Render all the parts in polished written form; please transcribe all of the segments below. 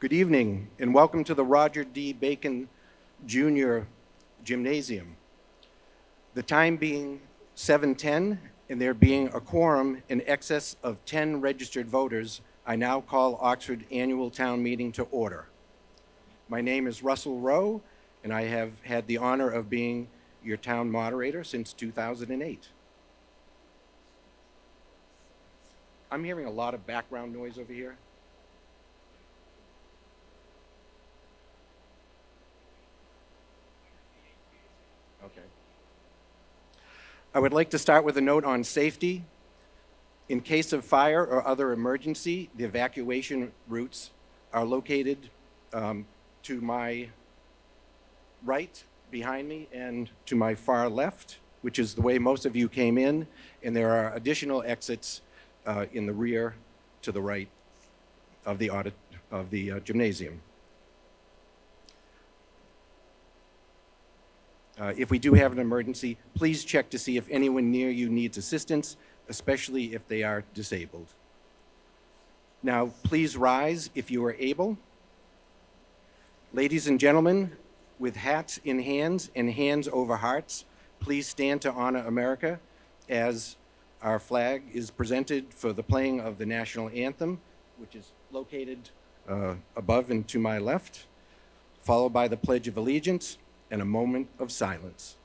Good evening, and welcome to the Roger D. Bacon Jr. Gymnasium. The time being 7:10, and there being a quorum in excess of 10 registered voters, I now call Oxford Annual Town Meeting to order. My name is Russell Rowe, and I have had the honor of being your town moderator since 2008. I'm hearing a lot of background noise over here. Okay. I would like to start with a note on safety. In case of fire or other emergency, the evacuation routes are located to my right, behind me, and to my far left, which is the way most of you came in, and there are additional exits in the rear to the right of the gymnasium. If we do have an emergency, please check to see if anyone near you needs assistance, especially if they are disabled. Now, please rise if you are able. Ladies and gentlemen, with hats in hands and hands over hearts, please stand to honor America as our flag is presented for the playing of the National Anthem, which is located above and to my left, followed by the Pledge of Allegiance and a moment of silence.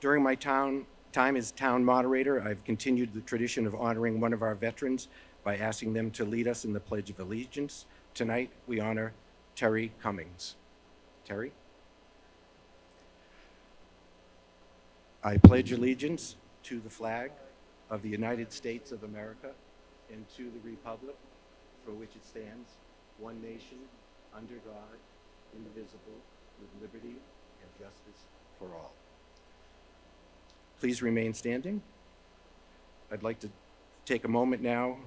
During my time as town moderator, I've continued the tradition of honoring one of our veterans by asking them to lead us in the Pledge of Allegiance. Tonight, we honor Terry Cummings. Terry? I pledge allegiance to the flag of the United States of America and to the republic for which it stands, one nation, under God, indivisible, with liberty and justice for all. Please remain standing. I'd like to take a moment now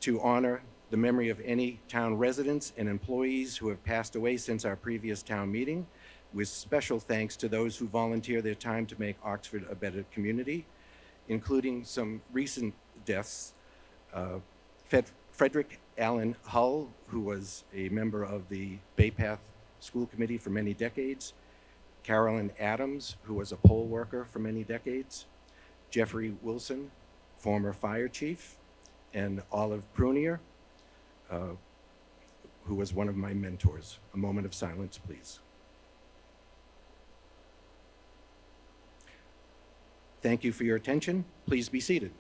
to honor the memory of any town residents and employees who have passed away since our previous town meeting, with special thanks to those who volunteer their time to make Oxford a better community, including some recent deaths. Frederick Allen Hull, who was a member of the Bay Path School Committee for many decades, Carolyn Adams, who was a poll worker for many decades, Jeffrey Wilson, former fire chief, and Olive Prunier, who was one of my mentors. A moment of silence, please. Thank you for your attention. Please be seated.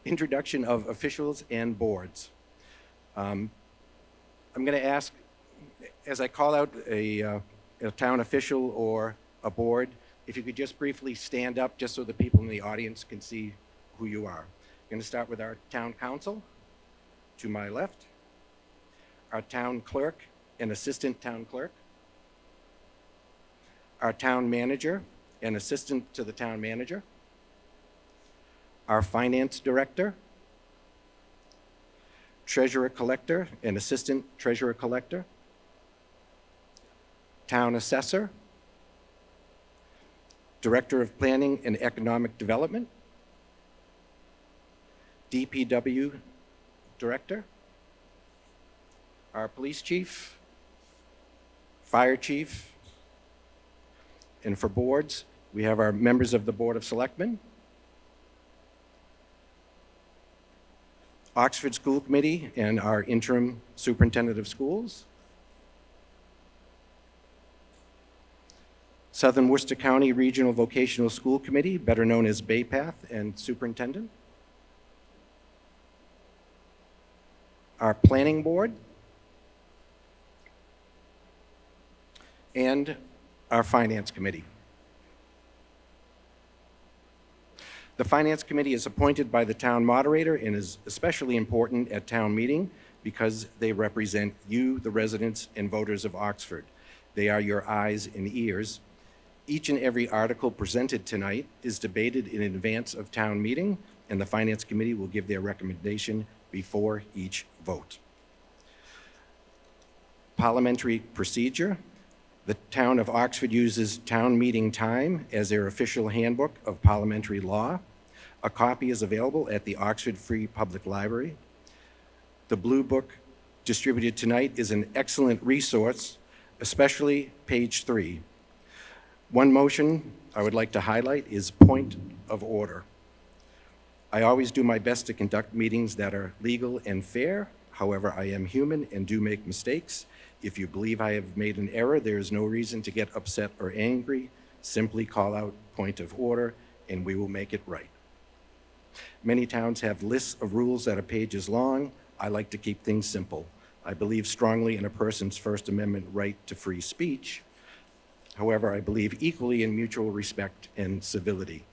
Introduction of officials and boards. I'm going to ask, as I call out a town official or a board, if you could just briefly stand up just so the people in the audience can see who you are. I'm going to start with our town council, to my left, our town clerk and assistant town clerk, our town manager and assistant to the town manager, our finance director, Treasurer Collector and Assistant Treasurer Collector, Town Assessor, Director of Planning and Economic Development, DPW Director, our Police Chief, Fire Chief, and for boards, we have our members of the Board of Selectmen, Oxford School Committee, and our interim Superintendent of Schools, Southern Worcester County Regional Vocational School Committee, better known as BayPath, and Superintendent, our Planning Board, and our Finance Committee. The Finance Committee is appointed by the town moderator and is especially important at town meeting because they represent you, the residents and voters of Oxford. They are your eyes and ears. Each and every article presented tonight is debated in advance of town meeting, and the Finance Committee will give their recommendation before each vote. Parliamentary Procedure. The town of Oxford uses town meeting time as their official handbook of parliamentary law. A copy is available at the Oxford Free Public Library. The Blue Book distributed tonight is an excellent resource, especially page 3. One motion I would like to highlight is point of order. I always do my best to conduct meetings that are legal and fair. However, I am human and do make mistakes. If you believe I have made an error, there is no reason to get upset or angry. Simply call out point of order and we will make it right. Many towns have lists of rules that are pages long. I like to keep things simple. I believe strongly in a person's First Amendment right to free speech. However, I believe equally in mutual respect and civility.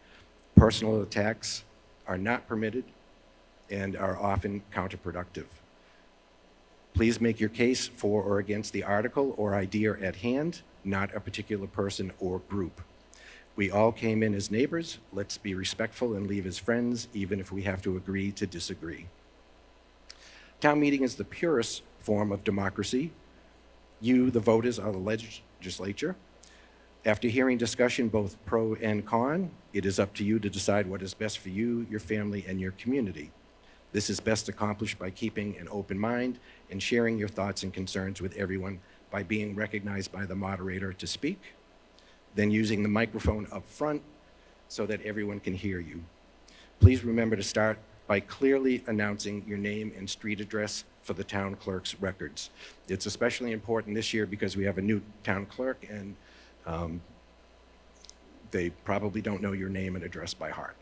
Personal attacks are not permitted and are often counterproductive. Please make your case for or against the article or idea at hand, not a particular person or group. We all came in as neighbors. Let's be respectful and leave as friends, even if we have to agree to disagree. Town meeting is the purest form of democracy. You, the voters, are the legislature. After hearing discussion, both pro and con, it is up to you to decide what is best for you, your family, and your community. This is best accomplished by keeping an open mind and sharing your thoughts and concerns with everyone by being recognized by the moderator to speak, then using the microphone up front so that everyone can hear you. Please remember to start by clearly announcing your name and street address for the town clerk's records. It's especially important this year because we have a new town clerk and they probably don't know your name and address by heart.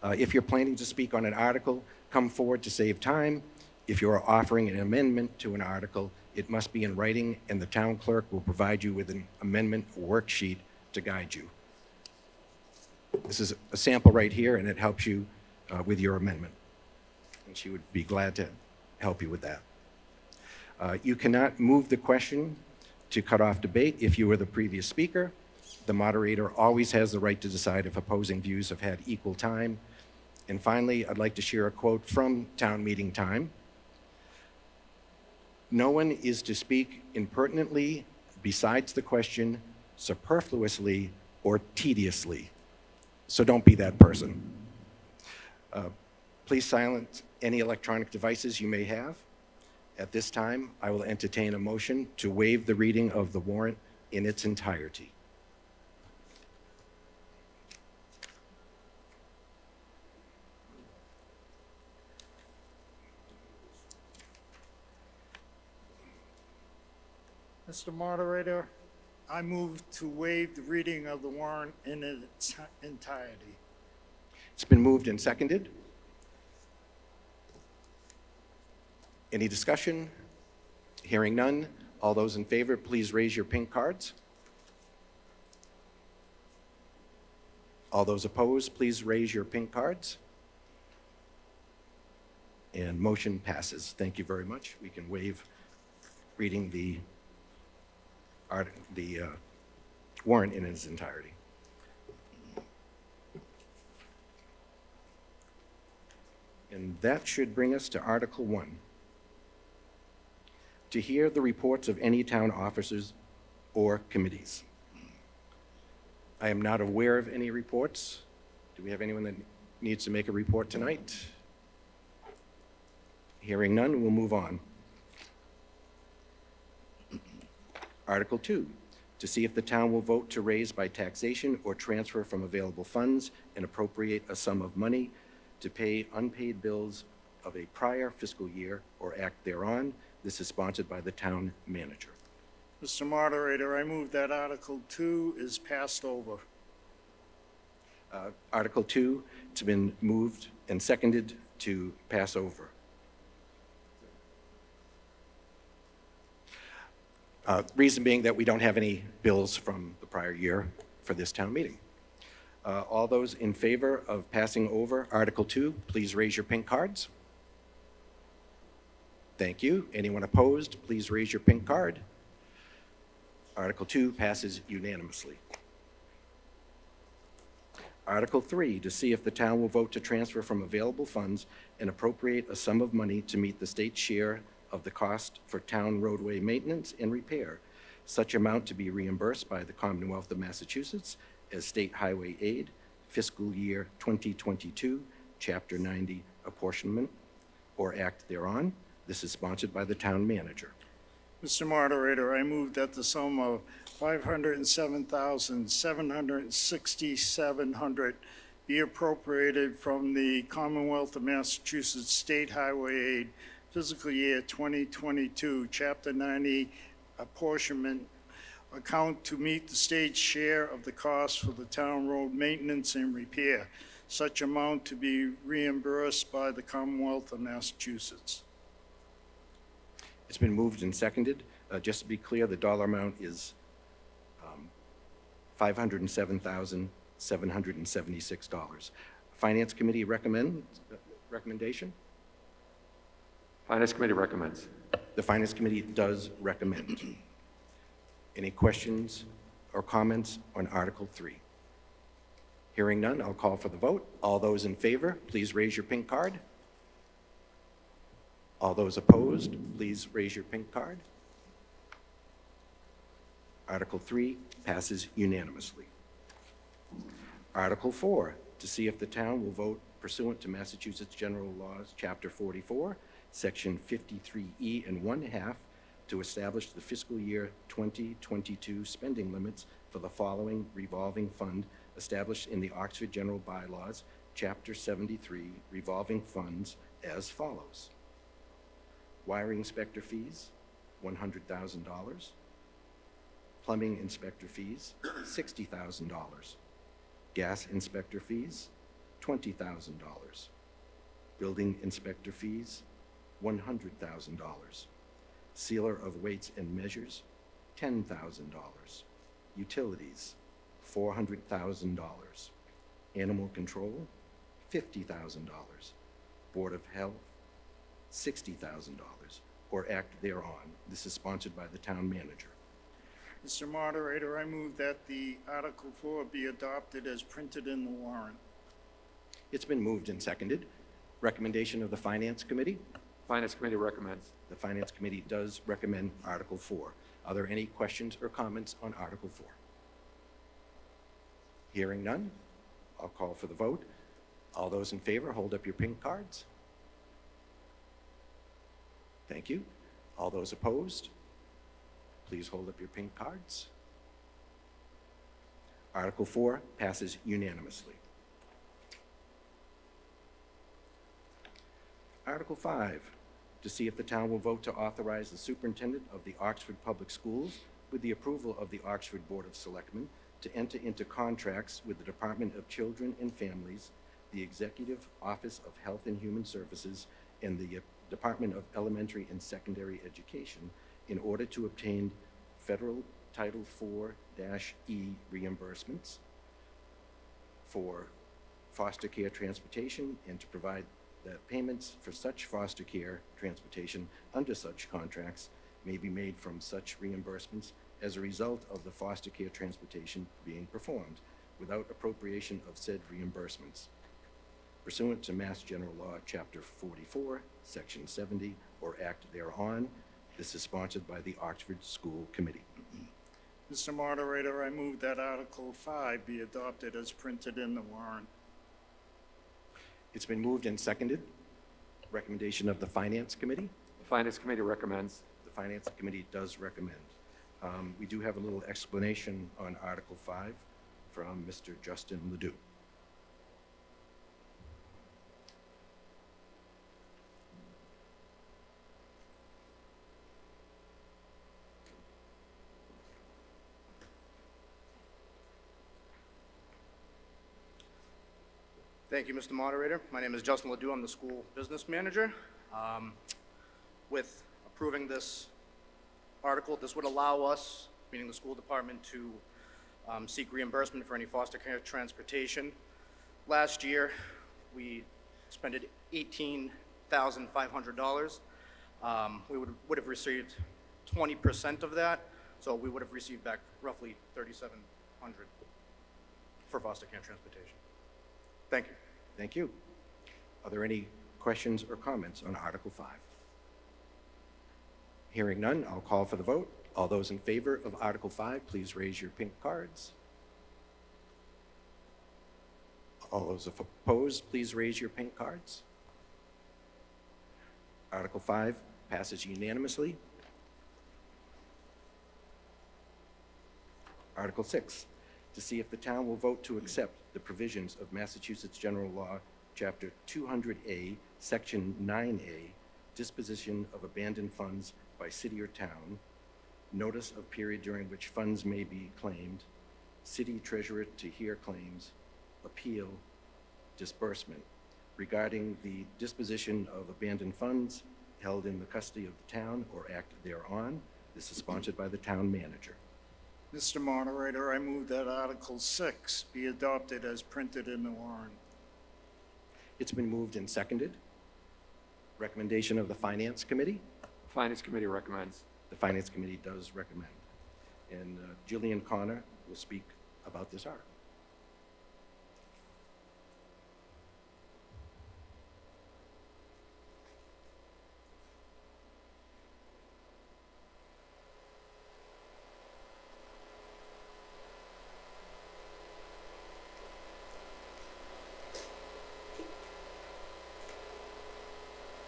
If you're planning to speak on an article, come forward to save time. If you are offering an amendment to an article, it must be in writing, and the town clerk will provide you with an amendment worksheet to guide you. This is a sample right here, and it helps you with your amendment. And she would be glad to help you with that. You cannot move the question to cut off debate if you were the previous speaker. The moderator always has the right to decide if opposing views have had equal time. And finally, I'd like to share a quote from town meeting time. No one is to speak impertinently, besides the question, superfluously, or tediously. So don't be that person. Please silence any electronic devices you may have. At this time, I will entertain a motion to waive the reading of the warrant in its entirety. Mr. Moderator, I move to waive the reading of the warrant in its entirety. It's been moved and seconded. Any discussion? Hearing none. All those in favor, please raise your pink cards. All those opposed, please raise your pink cards. And motion passes. Thank you very much. We can waive reading the warrant in its entirety. And that should bring us to Article 1. To hear the reports of any town officers or committees. I am not aware of any reports. Do we have anyone that needs to make a report tonight? Hearing none, we'll move on. Article 2, to see if the town will vote to raise by taxation or transfer from available funds and appropriate a sum of money to pay unpaid bills of a prior fiscal year or act thereon. This is sponsored by the town manager. Mr. Moderator, I move that Article 2 is passed over. Article 2, it's been moved and seconded to pass over. Reason being that we don't have any bills from the prior year for this town meeting. All those in favor of passing over Article 2, please raise your pink cards. Thank you. Anyone opposed, please raise your pink card. Article 2 passes unanimously. Article 3, to see if the town will vote to transfer from available funds and appropriate a sum of money to meet the state's share of the cost for town roadway maintenance and repair, such amount to be reimbursed by the Commonwealth of Massachusetts as state highway aid, fiscal year 2022, Chapter 90 apportionment, or act thereon. This is sponsored by the town manager. Mr. Moderator, I move that the sum of $507,767 be appropriated from the Commonwealth of Massachusetts State Highway Aid fiscal year 2022, Chapter 90 apportionment account to meet the state's share of the cost for the town road maintenance and repair, such amount to be reimbursed by the Commonwealth of Massachusetts. It's been moved and seconded. Just to be clear, the dollar amount is $507,776. Finance Committee recommendation? Finance Committee recommends. The Finance Committee does recommend. Any questions or comments on Article 3? Hearing none, I'll call for the vote. All those in favor, please raise your pink card. All those opposed, please raise your pink card. Article 3 passes unanimously. Article 4, to see if the town will vote pursuant to Massachusetts General Laws, Chapter 44, Section 53E and 1/2, to establish the fiscal year 2022 spending limits for the following revolving fund established in the Oxford General Bylaws, Chapter 73, revolving funds as follows. Wiring inspector fees, $100,000. Plumbing inspector fees, $60,000. Gas inspector fees, $20,000. Building inspector fees, $100,000. Sealer of weights and measures, $10,000. Utilities, $400,000. Animal control, $50,000. Board of Health, $60,000, or act thereon. This is sponsored by the town manager. Mr. Moderator, I move that the Article 4 be adopted as printed in the warrant. It's been moved and seconded. Recommendation of the Finance Committee? Finance Committee recommends. The Finance Committee does recommend Article 4. Are there any questions or comments on Article 4? Hearing none, I'll call for the vote. All those in favor, hold up your pink cards. Thank you. All those opposed, please hold up your pink cards. Article 4 passes unanimously. Article 5, to see if the town will vote to authorize the superintendent of the Oxford Public Schools, with the approval of the Oxford Board of Selectmen, to enter into contracts with the Department of Children and Families, the Executive Office of Health and Human Services, and the Department of Elementary and Secondary Education in order to obtain federal Title IV-E reimbursements for foster care transportation and to provide that payments for such foster care transportation under such contracts may be made from such reimbursements as a result of the foster care transportation being performed without appropriation of said reimbursements. pursuant to Mass General Law, Chapter 44, Section 70, or Act thereon. This is sponsored by the Oxford School Committee. Mr. Moderator, I move that Article 5 be adopted as printed in the warrant. It's been moved and seconded. Recommendation of the Finance Committee. The Finance Committee recommends. The Finance Committee does recommend. We do have a little explanation on Article 5 from Mr. Justin Ledoux. Thank you, Mr. Moderator. My name is Justin Ledoux. I'm the school business manager. With approving this article, this would allow us, meaning the school department, to seek reimbursement for any foster care transportation. Last year, we spent $18,500. We would have received 20% of that, so we would have received back roughly $3,700 for foster care transportation. Thank you. Thank you. Are there any questions or comments on Article 5? Hearing none, I'll call for the vote. All those in favor of Article 5, please raise your pink cards. All those opposed, please raise your pink cards. Article 5 passes unanimously. Article 6, to see if the town will vote to accept the provisions of Massachusetts General Law, Chapter 200A, Section 9A, disposition of abandoned funds by city or town, notice of period during which funds may be claimed, city treasurer to hear claims, appeal, disbursement, regarding the disposition of abandoned funds held in the custody of the town or act thereon. This is sponsored by the town manager. Mr. Moderator, I move that Article 6 be adopted as printed in the warrant. It's been moved and seconded. Recommendation of the Finance Committee. The Finance Committee recommends. The Finance Committee does recommend. And Jillian Connor will speak about this article.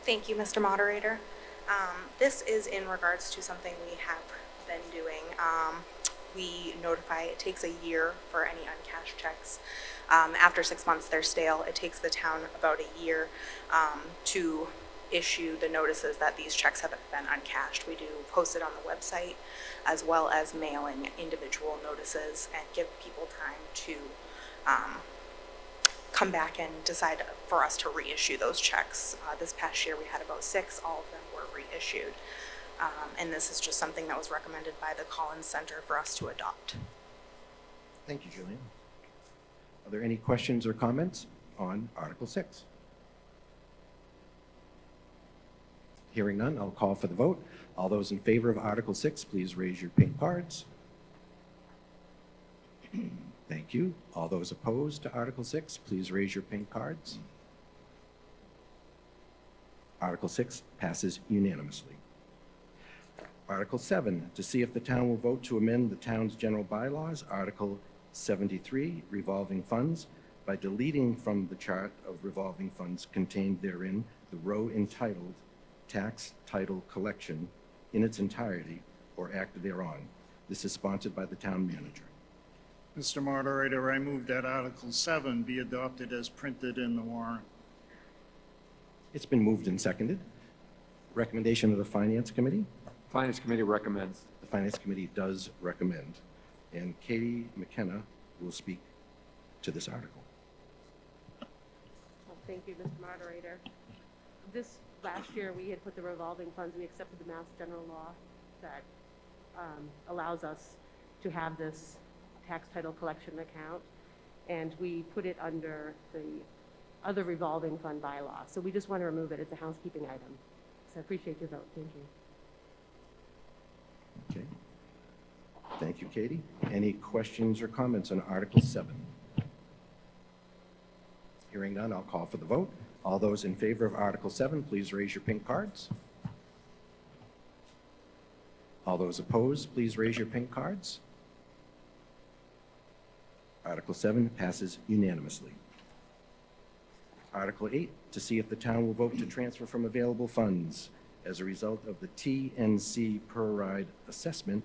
Thank you, Mr. Moderator. This is in regards to something we have been doing. We notify, it takes a year for any uncashed checks. After 6 months, they're stale. It takes the town about a year to issue the notices that these checks have been uncashed. We do post it on the website as well as mailing individual notices and give people time to come back and decide for us to reissue those checks. This past year we had about 6, all of them were reissued. And this is just something that was recommended by the Collins Center for us to adopt. Thank you, Jillian. Are there any questions or comments on Article 6? Hearing none, I'll call for the vote. All those in favor of Article 6, please raise your pink cards. Thank you. All those opposed to Article 6, please raise your pink cards. Article 6 passes unanimously. Article 7, to see if the town will vote to amend the town's general bylaws, Article 73, revolving funds, by deleting from the chart of revolving funds contained therein the row entitled Tax Title Collection in its entirety or act thereon. This is sponsored by the town manager. Mr. Moderator, I move that Article 7 be adopted as printed in the warrant. It's been moved and seconded. Recommendation of the Finance Committee. Finance Committee recommends. The Finance Committee does recommend. And Katie McKenna will speak to this article. Well, thank you, Mr. Moderator. This last year, we had put the revolving funds, we accepted the Mass General Law that allows us to have this tax title collection account, and we put it under the other revolving fund bylaw. So we just want to remove it. It's a housekeeping item. So I appreciate your vote. Thank you. Okay. Thank you, Katie. Any questions or comments on Article 7? Hearing none, I'll call for the vote. All those in favor of Article 7, please raise your pink cards. All those opposed, please raise your pink cards. Article 7 passes unanimously. Article 8, to see if the town will vote to transfer from available funds as a result of the TNC per ride assessment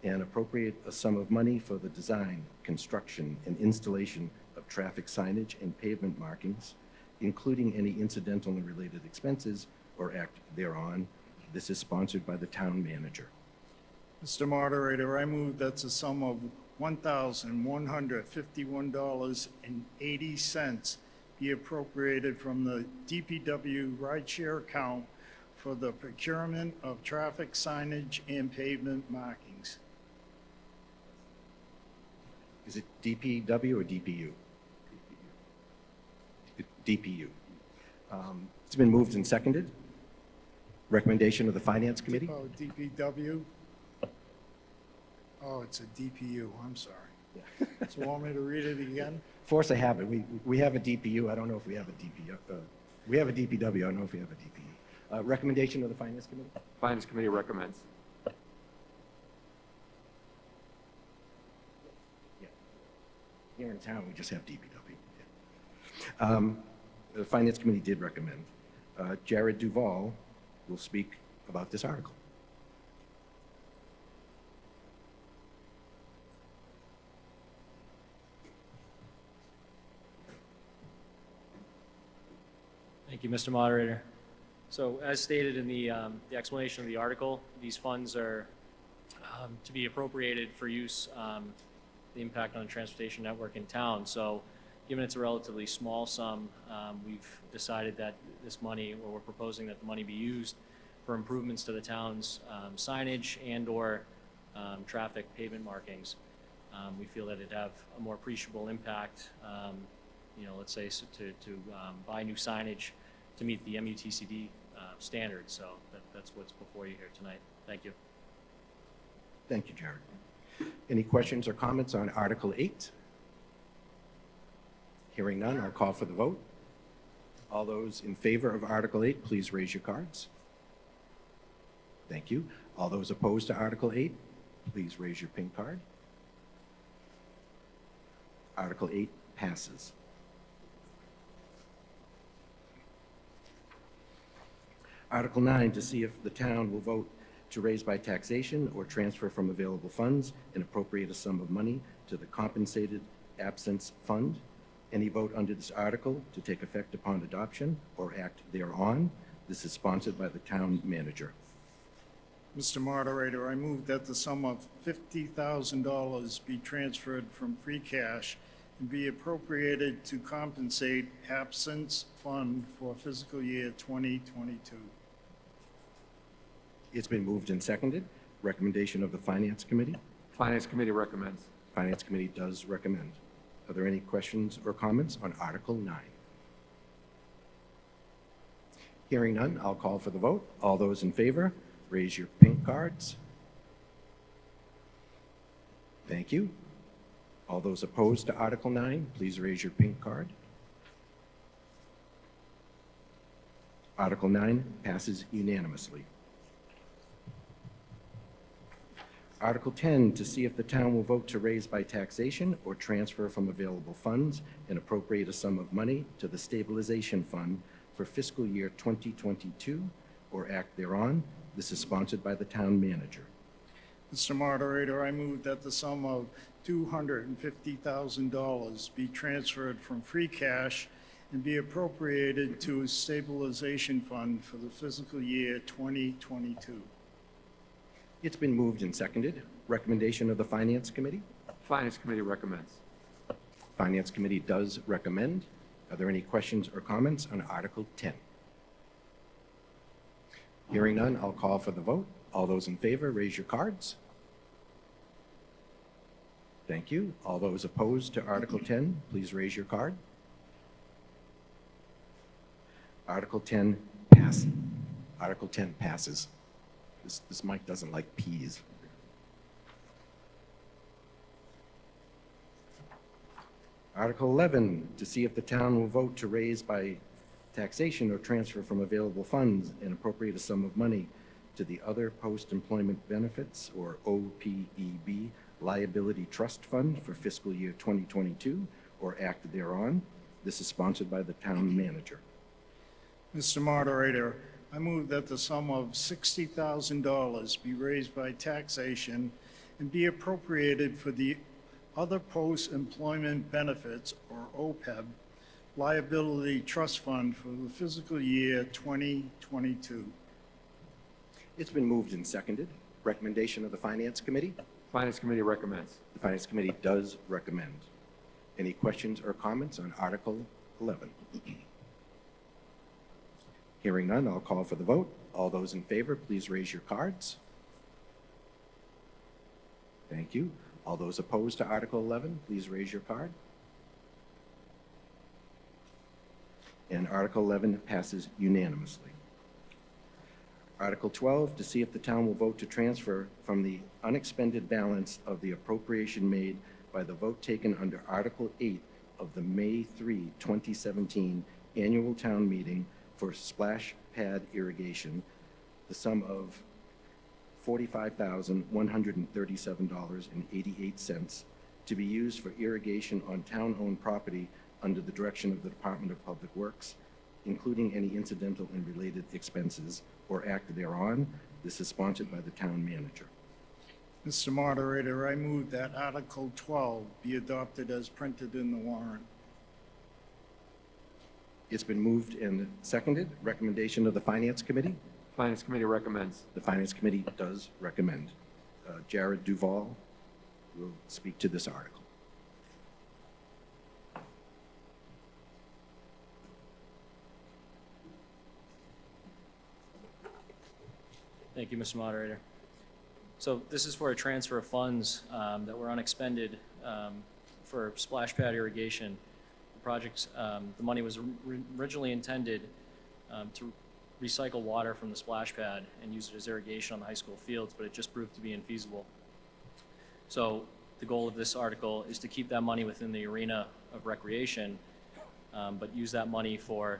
and appropriate a sum of money for the design, construction, and installation of traffic signage and pavement markings, including any incidental and related expenses or act thereon. This is sponsored by the town manager. Mr. Moderator, I move that the sum of $1,151.80 be appropriated from the DPW rideshare account for the procurement of traffic signage and pavement markings. Is it DPW or DPU? DPU. It's been moved and seconded. Recommendation of the Finance Committee? Oh, DPW? Oh, it's a DPU, I'm sorry. So want me to read it again? Force of habit. We have a DPU. I don't know if we have a DPU. We have a DPW. I don't know if we have a DPU. Recommendation of the Finance Committee? Finance Committee recommends. Yeah. Here in town, we just have DPW. Yeah. The Finance Committee did recommend. Jared Duval will speak about this article. Thank you, Mr. Moderator. So as stated in the explanation of the article, these funds are to be appropriated for use, the impact on the transportation network in town. So given it's a relatively small sum, we've decided that this money, or we're proposing that the money be used for improvements to the town's signage and/or traffic pavement markings. We feel that it'd have a more appreciable impact, let's say to buy new signage to meet the MUTCD standards. So that's what's before you here tonight. Thank you. Thank you, Jared. Any questions or comments on Article 8? Hearing none, I'll call for the vote. All those in favor of Article 8, please raise your cards. Thank you. All those opposed to Article 8, please raise your pink card. Article 8 passes. Article 9, to see if the town will vote to raise by taxation or transfer from available funds and appropriate a sum of money to the compensated absence fund. Any vote under this article to take effect upon adoption or act thereon. This is sponsored by the town manager. Mr. Moderator, I move that the sum of $50,000 be transferred from free cash and be appropriated to compensate absence fund for fiscal year 2022. It's been moved and seconded. Recommendation of the Finance Committee? Finance Committee recommends. Finance Committee does recommend. Are there any questions or comments on Article 9? Hearing none, I'll call for the vote. All those in favor, raise your pink cards. Thank you. All those opposed to Article 9, please raise your pink card. Article 9 passes unanimously. Article 10, to see if the town will vote to raise by taxation or transfer from available funds and appropriate a sum of money to the stabilization fund for fiscal year 2022 or act thereon. This is sponsored by the town manager. Mr. Moderator, I move that the sum of $250,000 be transferred from free cash and be appropriated to a stabilization fund for the fiscal year 2022. It's been moved and seconded. Recommendation of the Finance Committee? Finance Committee recommends. Finance Committee does recommend. Are there any questions or comments on Article 10? Hearing none, I'll call for the vote. All those in favor, raise your cards. Thank you. All those opposed to Article 10, please raise your card. Article 10 passes. Article 10 passes. This mic doesn't like peas. Article 11, to see if the town will vote to raise by taxation or transfer from available funds and appropriate a sum of money to the Other Post-Employment Benefits, or OPEB, Liability Trust Fund for fiscal year 2022, or act thereon. This is sponsored by the town manager. Mr. Moderator, I move that the sum of $60,000 be raised by taxation and be appropriated for the Other Post-Employment Benefits, or OPEB, Liability Trust Fund for the fiscal year 2022. It's been moved and seconded. Recommendation of the Finance Committee? Finance Committee recommends. The Finance Committee does recommend. Any questions or comments on Article 11? Hearing none, I'll call for the vote. All those in favor, please raise your cards. Thank you. All those opposed to Article 11, please raise your card. And Article 11 passes unanimously. Article 12, to see if the town will vote to transfer from the unexpended balance of the appropriation made by the vote taken under Article 8 of the May 3, 2017 annual town meeting for splash pad irrigation, the sum of $45,137.88 to be used for irrigation on town-owned property under the direction of the Department of Public Works, including any incidental and related expenses or act thereon. This is sponsored by the town manager. Mr. Moderator, I move that Article 12 be adopted as printed in the warrant. It's been moved and seconded. Recommendation of the Finance Committee? Finance Committee recommends. The Finance Committee does recommend. Jared Duval will speak to this article. Thank you, Mr. Moderator. So this is for a transfer of funds that were unexpended for splash pad irrigation. The project's, the money was originally intended to recycle water from the splash pad and use it as irrigation on the high school fields, but it just proved to be infeasible. So the goal of this article is to keep that money within the arena of recreation, but use that money for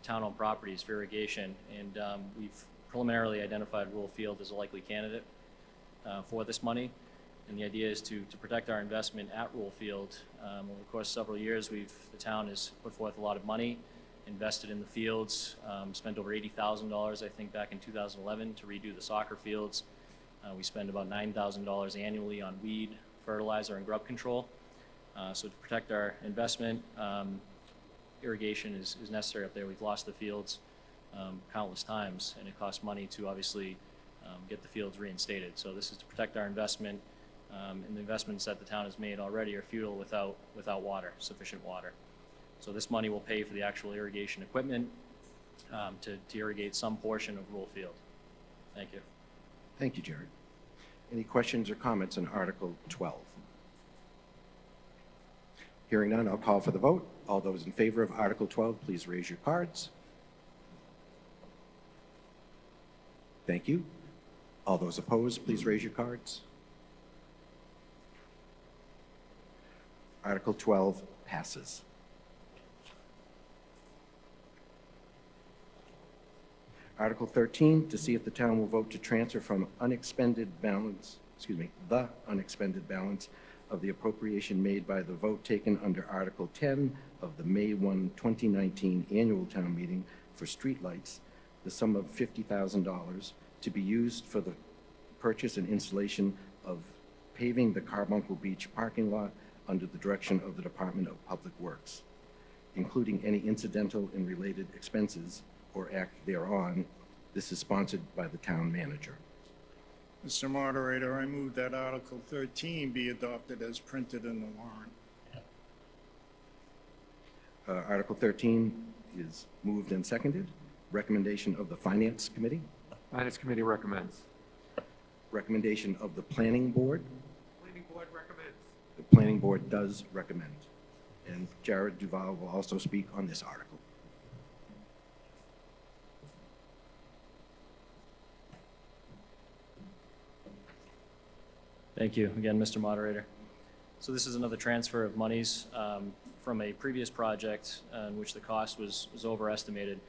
town-owned properties for irrigation. And we've preliminarily identified Rural Field as a likely candidate for this money. And the idea is to protect our investment at Rural Field. Over the course of several years, the town has put forth a lot of money, invested in the fields, spent over $80,000, I think, back in 2011 to redo the soccer fields. We spend about $9,000 annually on weed, fertilizer, and grub control. So to protect our investment, irrigation is necessary up there. We've lost the fields countless times, and it costs money to obviously get the fields reinstated. So this is to protect our investment, and the investments that the town has made already are futile without water, sufficient water. So this money will pay for the actual irrigation equipment to irrigate some portion of Rural Field. Thank you. Thank you, Jared. Any questions or comments on Article 12? Hearing none, I'll call for the vote. All those in favor of Article 12, please raise your cards. Thank you. All those opposed, please raise your cards. Article 12 passes. Article 13, to see if the town will vote to transfer from the unexpended balance of the appropriation made by the vote taken under Article 10 of the May 1, 2019 annual town meeting for streetlights, the sum of $50,000 to be used for the purchase and installation of paving the Carbuncle Beach parking lot under the direction of the Department of Public Works, including any incidental and related expenses or act thereon. This is sponsored by the town manager. Mr. Moderator, I move that Article 13 be adopted as printed in the warrant. Article 13 is moved and seconded. Recommendation of the Finance Committee. Finance Committee recommends. Recommendation of the Planning Board. Planning Board recommends. The Planning Board does recommend. And Jared Duval will also speak on this article. Thank you again, Mr. Moderator. So this is another transfer of monies from a previous project in which the cost was overestimated,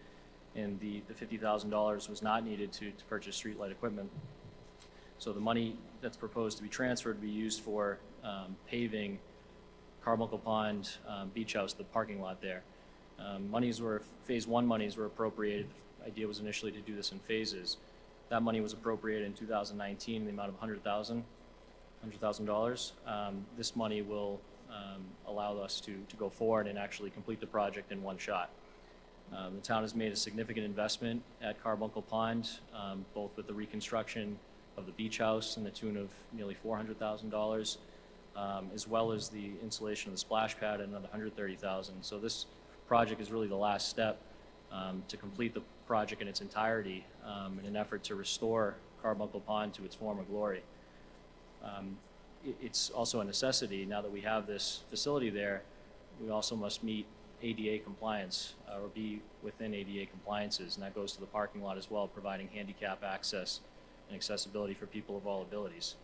and the $50,000 was not needed to purchase streetlight equipment. So the money that's proposed to be transferred will be used for paving Carbuncle Pond Beach House, the parking lot there. Phase 1 monies were appropriated. The idea was initially to do this in phases. That money was appropriated in 2019 in the amount of $100,000. This money will allow us to go forward and actually complete the project in one shot. The town has made a significant investment at Carbuncle Pond, both with the reconstruction of the beach house in the tune of nearly $400,000, as well as the installation of the splash pad at another $130,000. So this project is really the last step to complete the project in its entirety in an effort to restore Carbuncle Pond to its former glory. It's also a necessity now that we have this facility there. We also must meet ADA compliance or be within ADA compliances, and that goes to the parking lot as well, providing handicap access and accessibility for people of all abilities.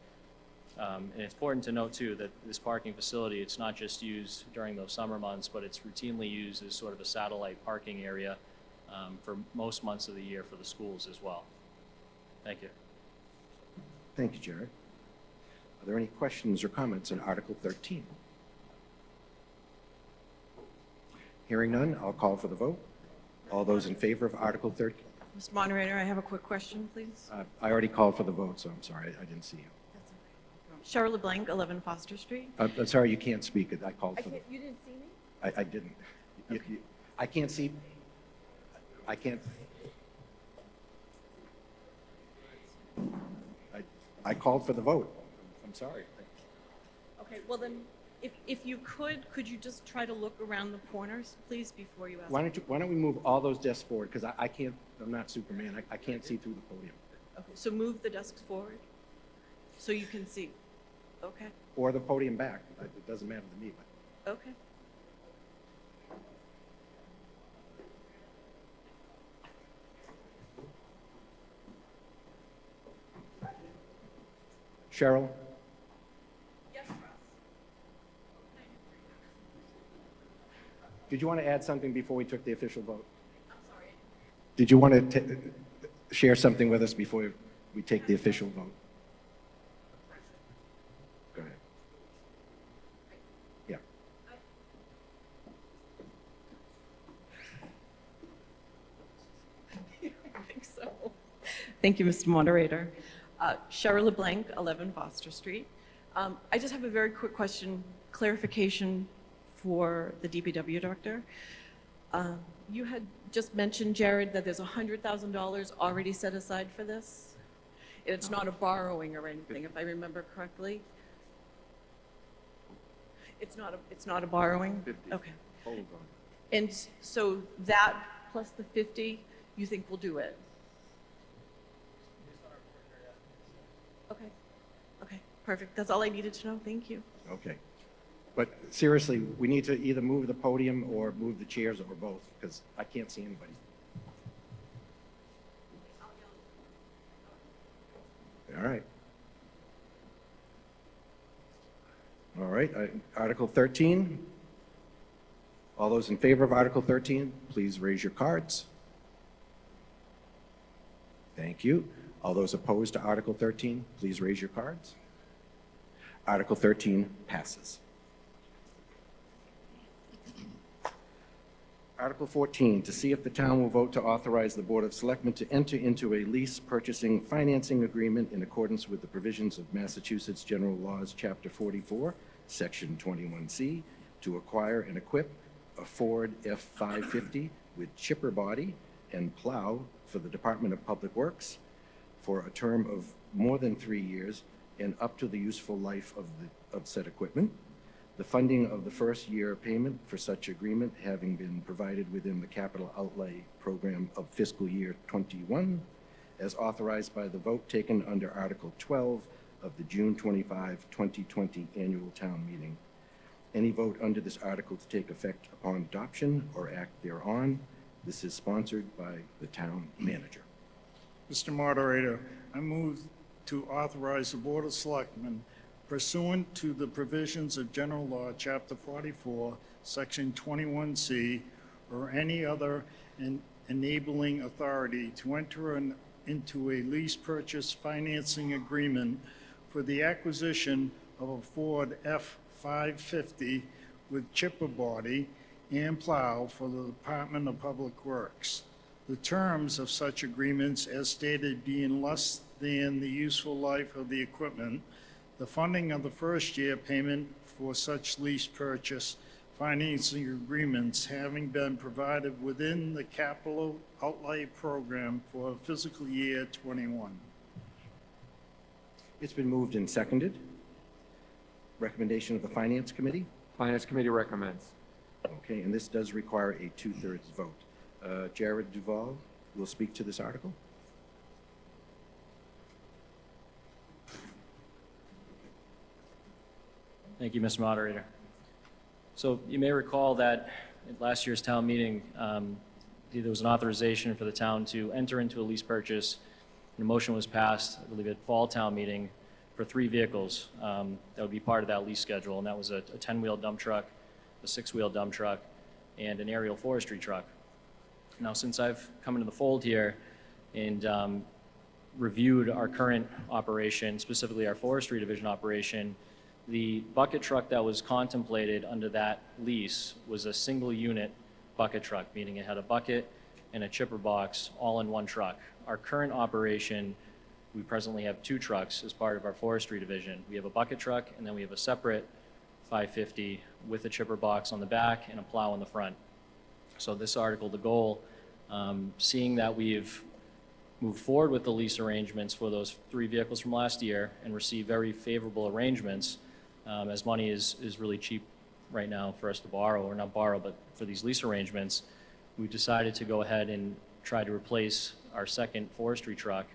And it's important to note too that this parking facility, it's not just used during those summer months, but it's routinely used as sort of a satellite parking area for most months of the year for the schools as well. Thank you. Thank you, Jared. Are there any questions or comments on Article 13? Hearing none, I'll call for the vote. All those in favor of Article 13? Mr. Moderator, I have a quick question, please. I already called for the vote, so I'm sorry, I didn't see you. Cheryl LeBlanc, 11 Foster Street. I'm sorry, you can't speak. I called for the... You didn't see me? I didn't. I can't see... I can't... I called for the vote. I'm sorry. Okay, well then, if you could you just try to look around the corners, please, before you ask? Why don't we move all those desks forward? Because I can't... I'm not Superman. I can't see through the podium. Okay, so move the desks forward so you can see. Okay, Or the podium back. It doesn't matter to me, but... okay. Cheryl? Yes, Russ. Did you want to add something before we took the official vote? I'm sorry. Did you want to share something with us before we take the official vote? Go ahead. Yeah. I think so. Thank you, Mr. Moderator. Cheryl LeBlanc, 11 Foster Street. I just have a very quick question, clarification for the DPW director. You had just mentioned, Jared, that there's $100,000 already set aside for this. It's not a borrowing or anything, if I remember correctly. It's not a borrowing? 50. Okay. Hold on. And so that plus the 50, you think will do it? Okay. Okay, perfect. That's all I needed to know. Thank you. Okay. But seriously, we need to either move the podium or move the chairs or both, because I can't see anybody. All right. All right, Article 13. All those in favor of Article 13, please raise your cards. Thank you. All those opposed to Article 13, please raise your cards. Article 13 passes. Article 14, to see if the town will vote to authorize the Board of Selectmen to enter into a lease purchasing financing agreement in accordance with the provisions of Massachusetts General Laws, Chapter 44, Section 21C, to acquire and equip a Ford F-550 with chipper body and plow for the Department of Public Works for a term of more than 3 years and up to the useful life of said equipment. The funding of the first year payment for such agreement having been provided within the capital outlay program of fiscal year 21, as authorized by the vote taken under Article 12 of the June 25, 2020 annual town meeting. Any vote under this article to take effect upon adoption or act thereon. This is sponsored by the town manager. Mr. Moderator, I move to authorize the Board of Selectmen pursuant to the provisions of General Law, Chapter 44, Section 21C, or any other enabling authority to enter into a lease purchase financing agreement for the acquisition of a Ford F-550 with chipper body and plow for the Department of Public Works. The terms of such agreements as stated being less than the useful life of the equipment, the funding of the first year payment for such lease purchase financing agreements having been provided within the capital outlay program for fiscal year 21. It's been moved and seconded. Recommendation of the Finance Committee. Finance Committee recommends. Okay, and this does require a 2/3 vote. Jared Duval will speak to this article. Thank you, Mr. Moderator. So you may recall that at last year's town meeting, there was an authorization for the town to enter into a lease purchase, and a motion was passed, I believe, at fall town meeting for 3 vehicles that would be part of that lease schedule, and that was a 10-wheel dump truck, a 6-wheel dump truck, and an aerial forestry truck. Now, since I've come into the fold here and reviewed our current operation, specifically our forestry division operation, the bucket truck that was contemplated under that lease was a single unit bucket truck, meaning it had a bucket and a chipper box all in one truck. Our current operation, we presently have 2 trucks as part of our forestry division. We have a bucket truck, and then we have a separate 550 with a chipper box on the back and a plow on the front. So this article, the goal, seeing that we've moved forward with the lease arrangements for those 3 vehicles from last year and received very favorable arrangements, as money is really cheap right now for us to borrow, or not borrow, but for these lease arrangements, we decided to go ahead and try to replace our second forestry truck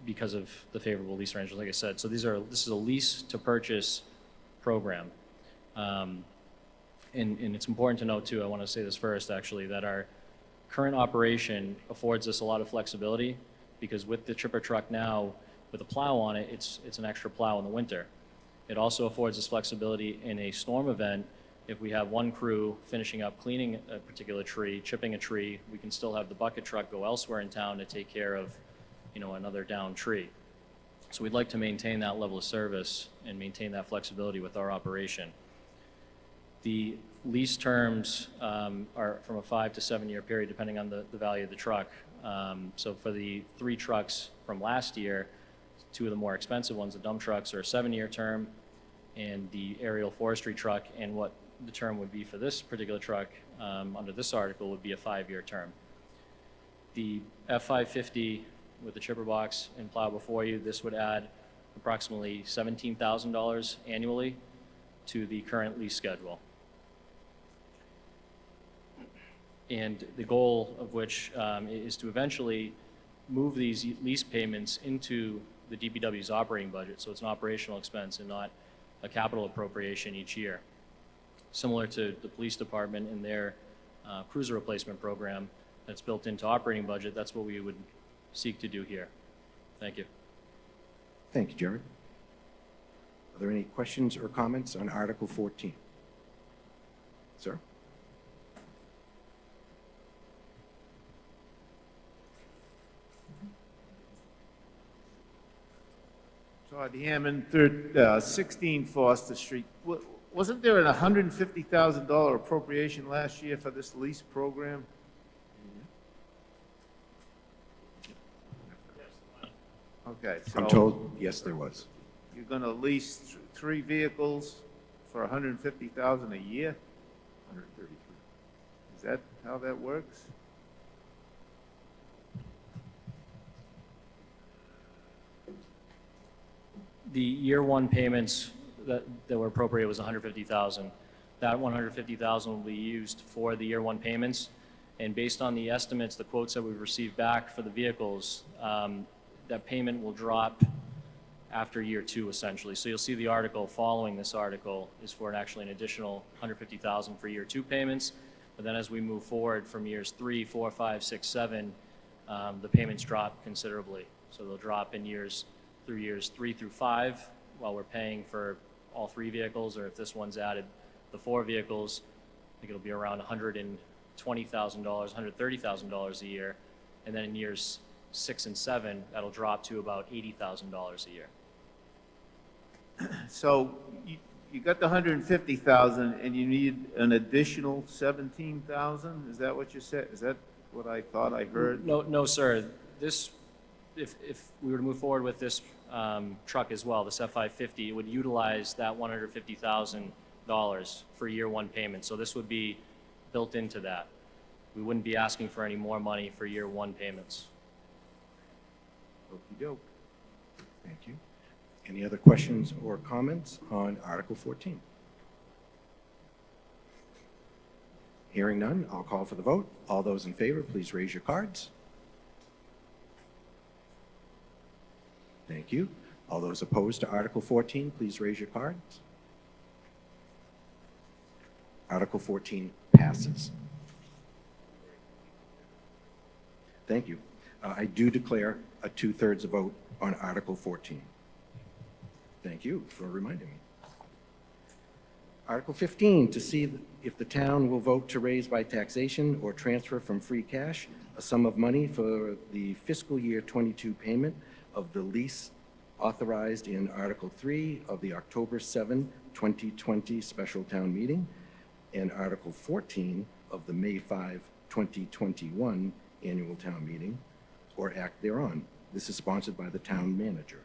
because of the favorable lease arrangements, like I said. So this is a lease to purchase program. And it's important to note too, I want to say this first actually, that our current operation affords us a lot of flexibility, because with the chipper truck now, with a plow on it, it's an extra plow in the winter. It also affords us flexibility in a storm event. If we have one crew finishing up cleaning a particular tree, chipping a tree, we can still have the bucket truck go elsewhere in town to take care of, another downed tree. So we'd like to maintain that level of service and maintain that flexibility with our operation. The lease terms are from a 5 to 7 year period, depending on the value of the truck. So for the 3 trucks from last year, 2 of the more expensive ones, the dump trucks, are a 7-year term, and the aerial forestry truck, and what the term would be for this particular truck under this article would be a 5-year term. The F-550 with the chipper box and plow before you, this would add approximately $17,000 annually to the current lease schedule. And the goal of which is to eventually move these lease payments into the DPW's operating budget, so it's an operational expense and not a capital appropriation each year. Similar to the police department and their cruiser replacement program that's built into operating budget, that's what we would seek to do here. Thank you. Thank you, Jared. Are there any questions or comments on Article 14? Sir? Todd Hammond, 16 Foster Street. Wasn't there a $150,000 appropriation last year for this lease program? Okay, so I'm told, yes, there was. you're going to lease 3 vehicles for $150,000 a year? 133. Is that how that works? The year 1 payments that were appropriated was $150,000. That $150,000 will be used for the year 1 payments, and based on the estimates, the quotes that we've received back for the vehicles, that payment will drop after year 2, essentially. So you'll see the article following this article is for actually an additional $150,000 for year 2 payments, but then as we move forward from years 3, 4, 5, 6, 7, the payments drop considerably. So they'll drop in years through years 3 through 5, while we're paying for all 3 vehicles, or if this one's added the 4 vehicles, I think it'll be around $120,000, $130,000 a year. And then in years 6 and 7, that'll drop to about $80,000 a year. So you got the 150,000 and you need an additional 17,000? Is that what you said? Is that what I thought I heard? No, sir. This, if we were to move forward with this truck as well, this F-550, it would utilize that $150,000 for year 1 payment. So this would be built into that. We wouldn't be asking for any more money for year 1 payments. Okey-doke. Thank you. Any other questions or comments on Article 14? Hearing none, I'll call for the vote. All those in favor, please raise your cards. Thank you. All those opposed to Article 14, please raise your cards. Article 14 passes. Thank you. I do declare a 2/3 vote on Article 14. Thank you for reminding me. Article 15, to see if the town will vote to raise by taxation or transfer from free cash a sum of money for the fiscal year 22 payment of the lease authorized in Article 3 of the October 7, 2020 special town meeting and Article 14 of the May 5, 2021 annual town meeting, or act thereon. This is sponsored by the town manager.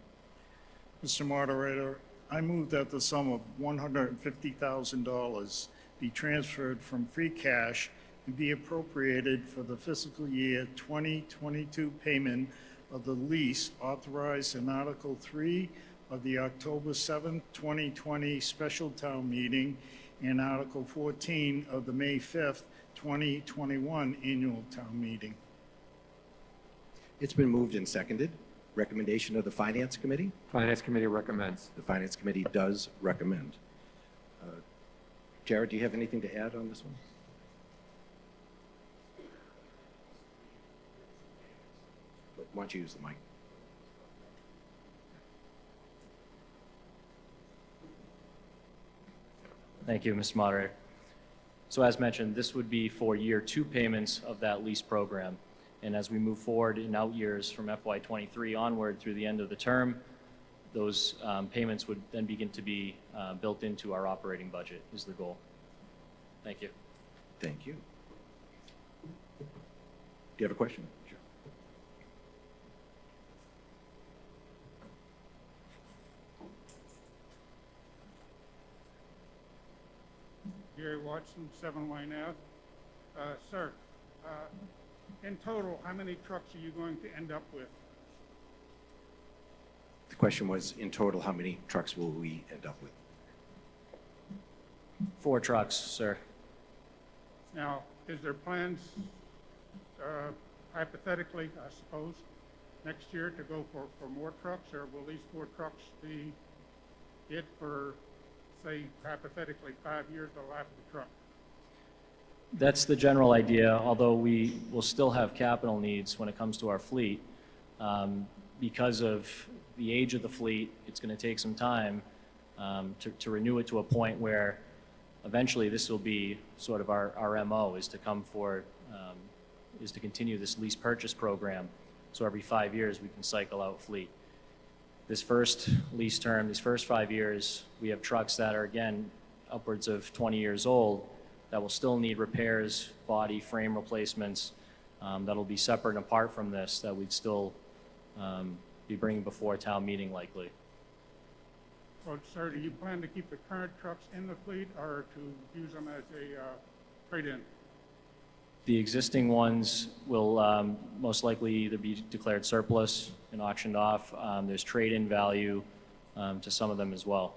Mr. Moderator, I move that the sum of $150,000 be transferred from free cash and be appropriated for the fiscal year 2022 payment of the lease authorized in Article 3 of the October 7, 2020 special town meeting and Article 14 of the May 5, 2021 annual town meeting. It's been moved and seconded. Recommendation of the Finance Committee? Finance Committee recommends. The Finance Committee does recommend. Jared, do you have anything to add on this one? Why don't you use the mic? Thank you, Mr. Moderator. So as mentioned, this would be for year 2 payments of that lease program. And as we move forward in out years from FY23 onward through the end of the term, those payments would then begin to be built into our operating budget is the goal. Thank you. Thank you. Do you have a question? Sure. Gary Watson, 7 Wayne Ave. Sir, in total, how many trucks are you going to end up with? The question was, in total, how many trucks will we end up with? 4 trucks, sir. Now, is there plans, hypothetically, I suppose, next year to go for more trucks, or will these 4 trucks be it for, say, hypothetically, 5 years, the life of the truck? That's the general idea, although we will still have capital needs when it comes to our fleet. Because of the age of the fleet, it's going to take some time to renew it to a point where eventually this will be sort of our MO, is to come forward, is to continue this lease purchase program. So every 5 years we can cycle out fleet. This first lease term, these first 5 years, we have trucks that are, again, upwards of 20 years old that will still need repairs, body, frame replacements, that'll be separate and apart from this, that we'd still be bringing before town meeting likely. Well, sir, do you plan to keep the current trucks in the fleet or to use them as a trade-in? The existing ones will most likely either be declared surplus and auctioned off. There's trade-in value to some of them as well.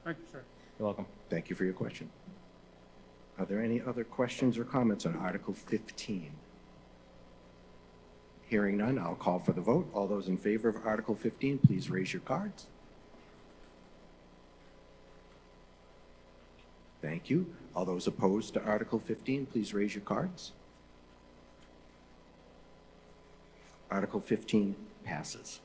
Thank you, sir. You're welcome. Thank you for your question. Are there any other questions or comments on Article 15? Hearing none, I'll call for the vote. All those in favor of Article 15, please raise your cards. Thank you. All those opposed to Article 15, please raise your cards. Article 15 passes.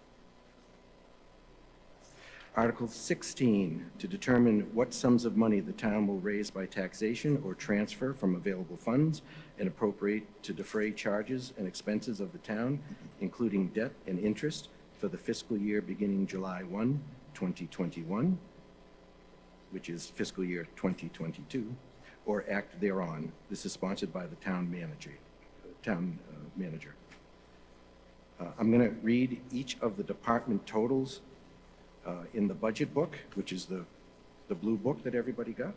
Article 16, to determine what sums of money the town will raise by taxation or transfer from available funds and appropriate to defray charges and expenses of the town, including debt and interest, for the fiscal year beginning July 1, 2021, which is fiscal year 2022, or act thereon. This is sponsored by the town manager. I'm going to read each of the department totals in the budget book, which is the blue book that everybody got.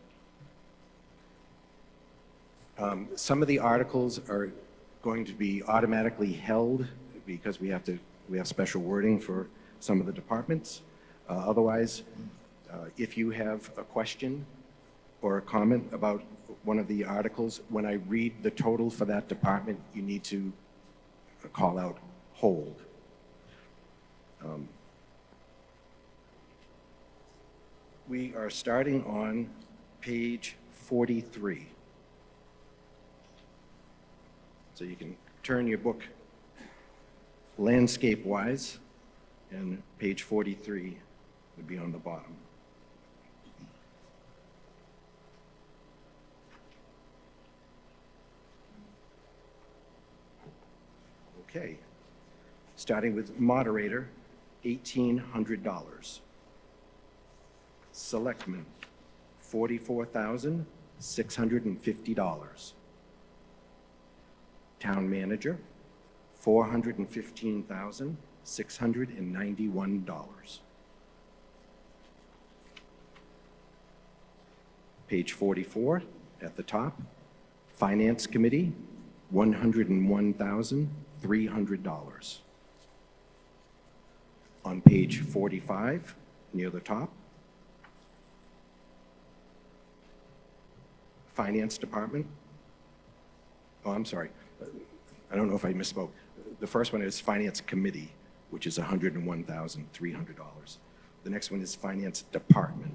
Some of the articles are going to be automatically held because we have special wording for some of the departments. Otherwise, if you have a question or a comment about one of the articles, when I read the total for that department, you need to call out hold. We are starting on page 43. So you can turn your book landscape-wise, and page 43 would be on the bottom. Okay. Starting with moderator, $1,800. Selectmen, $44,650. Town manager, $415,691. Page 44, at the top, Finance Committee, $101,300. On page 45, near the top, Finance Department. Oh, I'm sorry. I don't know if I misspoke. The first one is Finance Committee, which is $101,300. The next one is Finance Department,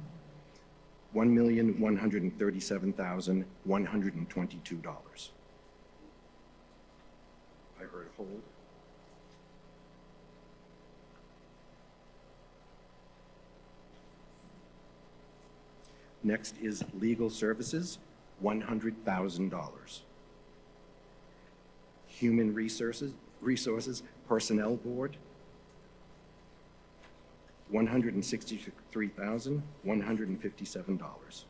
$1,137,122. I heard hold. Next is Legal Services, $100,000. Human Resources Personnel Board, $163,157.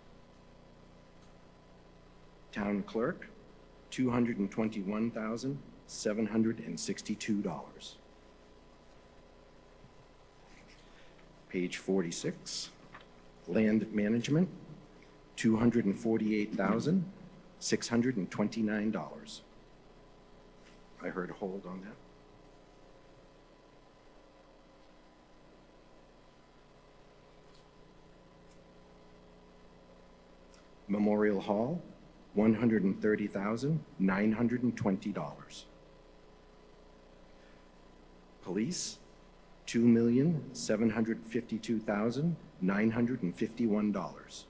Town Clerk, $221,762. Page 46, Land Management, $248,629. I heard hold on that. Memorial Hall, $130,920. Police, $2,752,951.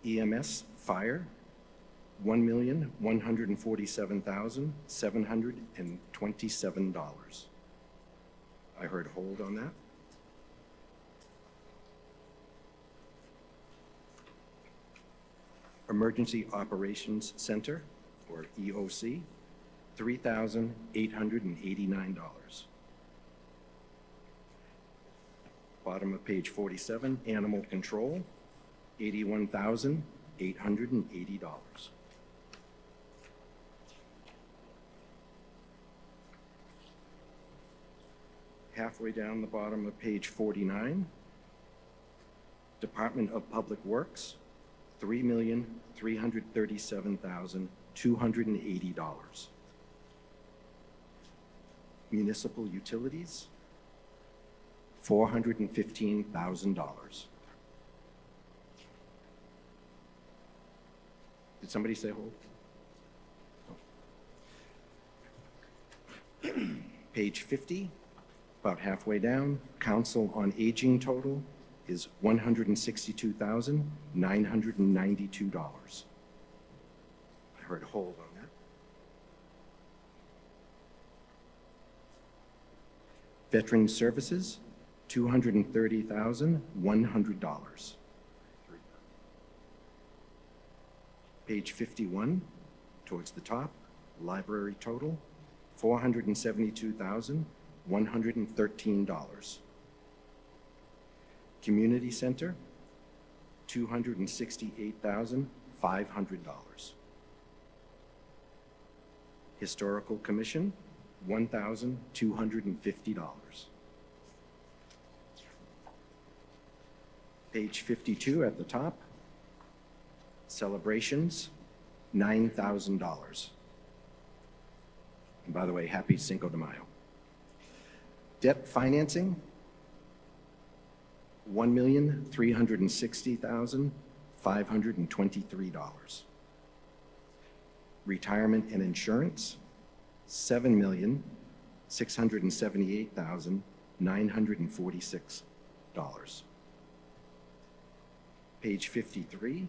EMS Fire, $1,147,727. I heard hold on that. Emergency Operations Center, or EOC, $3,889. Bottom of page 47, Animal Control, $81,880. Halfway down the bottom of page 49, Department of Public Works, $3,337,280. Municipal Utilities, $415,000. Did somebody say hold? Oh. Page 50, about halfway down, Council on Aging total is $162,992. I heard hold on that. Veteran Services, $230,100. Page 51, towards the top, library total, $472,113. Community Center, $268,500. Historical Commission, $1,250. Page 52 at the top, celebrations, $9,000. And by the way, happy Cinco de Mayo. Debt financing, $1,360,523. Retirement and insurance, $7,678,946. Page 53,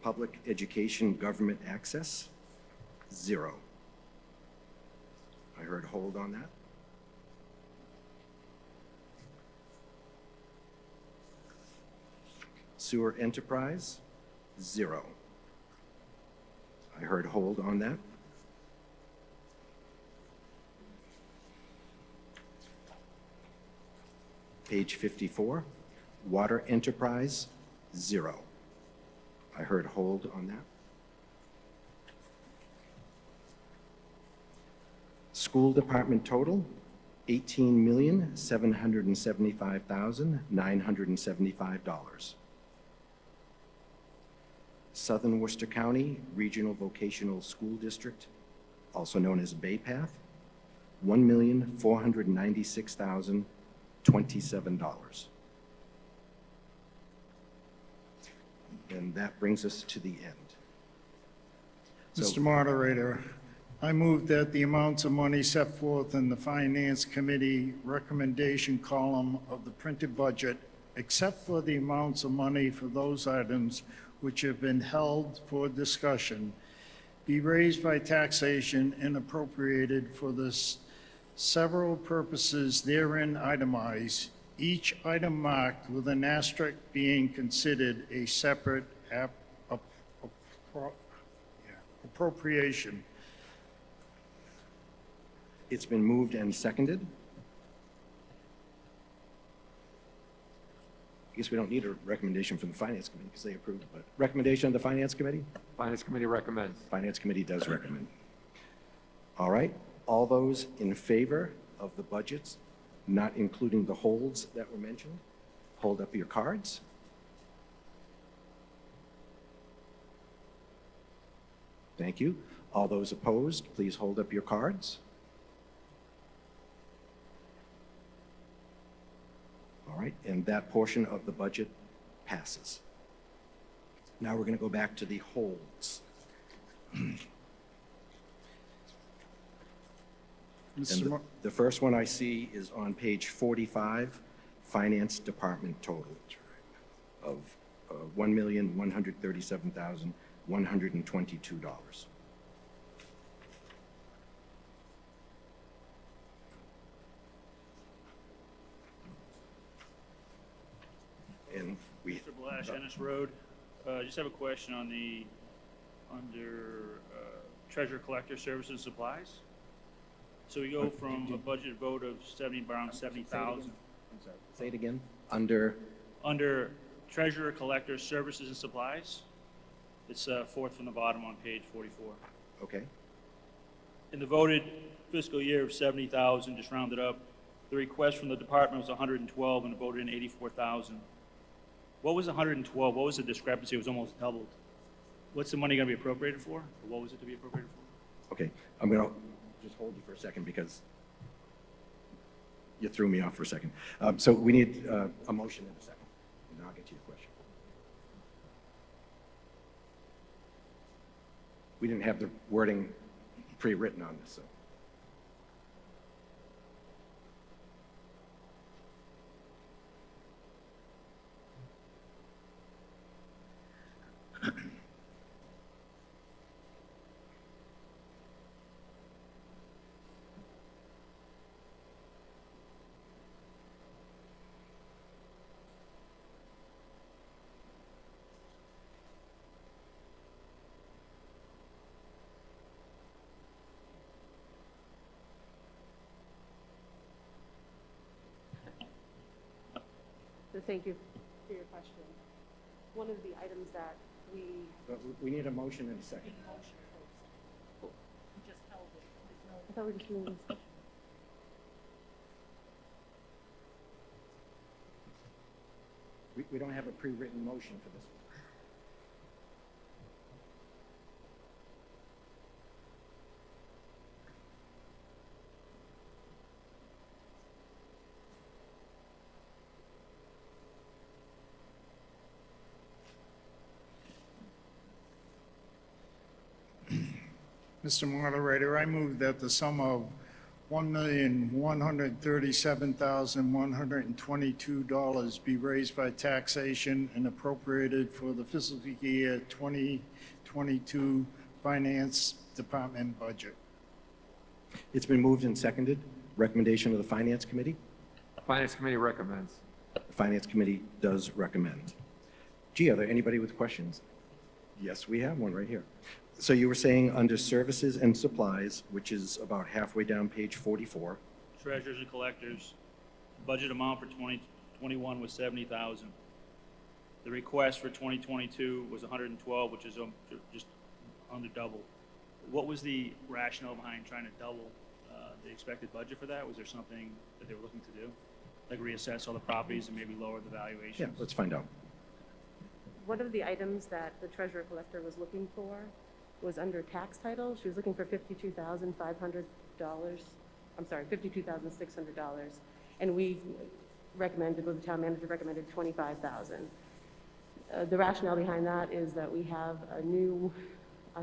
public education government access, 0. I heard hold on that. Sewer enterprise, 0. I heard hold on that. Page 54, water enterprise, 0. I heard hold on that. School department total, $18,775,975. Southern Worcester County Regional Vocational School District, also known as Bay Path, $1,496,027. And that brings us to the end. Mr. Moderator, I move that the amounts of money set forth in the Finance Committee recommendation column of the printed budget, except for the amounts of money for those items which have been held for discussion, be raised by taxation and appropriated for the several purposes therein itemized, each item marked with an asterisk being considered a separate appropriation. It's been moved and seconded. I guess we don't need a recommendation from the Finance Committee because they approved it, but recommendation of the Finance Committee? Finance Committee recommends. Finance Committee does recommend. All right, all those in favor of the budgets, not including the holds that were mentioned, hold up your cards. Thank you. All those opposed, please hold up your cards. All right, and that portion of the budget passes. Now we're going to go back to the holds. Mr. Mo- The first one I see is on page 45, Finance Department total of $1,137,122. And we, Mr. Blash, Ennis Road. Just have a question on under Treasurer Collector Services and Supplies. So we go from a budget vote of around 70,000. I'm sorry, say it again. Under Treasurer Collector Services and Supplies. It's fourth from the bottom on page 44. okay. In the voted fiscal year of 70,000, just rounded up, the request from the department was 112 and it voted in 84,000. What was 112? What was the discrepancy? It was almost doubled. What's the money going to be appropriated for? Or what was it to be appropriated for? Okay, I'm going to just hold you for a second because you threw me off for a second. So we need a motion in a second, and then I'll get to your question. We didn't have the wording pre-written on this, so. thank you for your question. One of the items that we But we need a motion and a second. I thought we were just doing this. We don't have a pre-written motion for this one. Mr. Moderator, I move that the sum of $1,137,122 be raised by taxation and appropriated for the fiscal year 2022 Finance Department budget. It's been moved and seconded. Recommendation of the Finance Committee? Finance Committee recommends. The Finance Committee does recommend. Gee, are there anybody with questions? Yes, we have one right here. So you were saying under Services and Supplies, which is about halfway down page 44, Treasurers and collectors, budget amount for 2021 was 70,000. The request for 2022 was 112, which is just under double. What was the rationale behind trying to double the expected budget for that? Was there something that they were looking to do? Like reassess all the properties and maybe lower the valuations? yeah, let's find out. One of the items that the treasurer collector was looking for was under tax title. She was looking for $52,500. I'm sorry, $52,600. And we recommended, well, the town manager recommended $25,000. The rationale behind that is that we have a new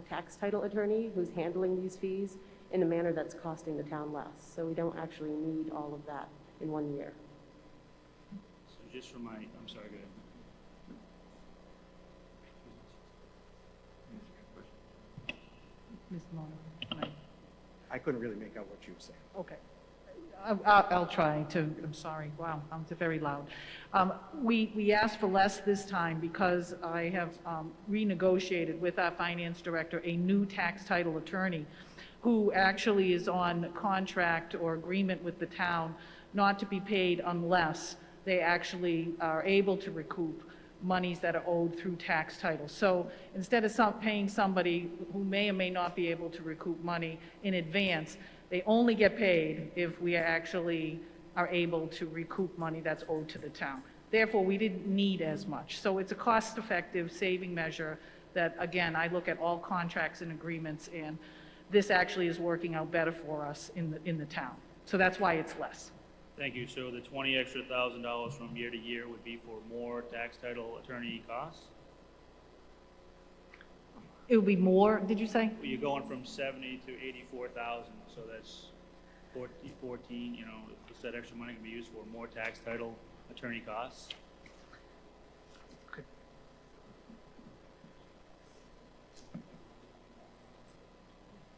tax title attorney who's handling these fees in a manner that's costing the town less. So we don't actually need all of that in 1 year. So just for my, I'm sorry, go ahead. Ms. Moore. I couldn't really make out what you were saying. Okay. I'll try to, I'm sorry, wow, I'm very loud. We asked for less this time because I have renegotiated with our finance director a new tax title attorney who actually is on contract or agreement with the town not to be paid unless they actually are able to recoup monies that are owed through tax title. So instead of paying somebody who may or may not be able to recoup money in advance, they only get paid if we actually are able to recoup money that's owed to the town. Therefore, we didn't need as much. So it's a cost-effective saving measure that, again, I look at all contracts and agreements, and this actually is working out better for us in the town. So that's why it's less. Thank you. So the $20,000 extra from year to year would be for more tax title attorney costs? It would be more, did you say? Well, you're going from 70 to 84,000, so that's 14, you know, is that extra money can be used for more tax title attorney costs?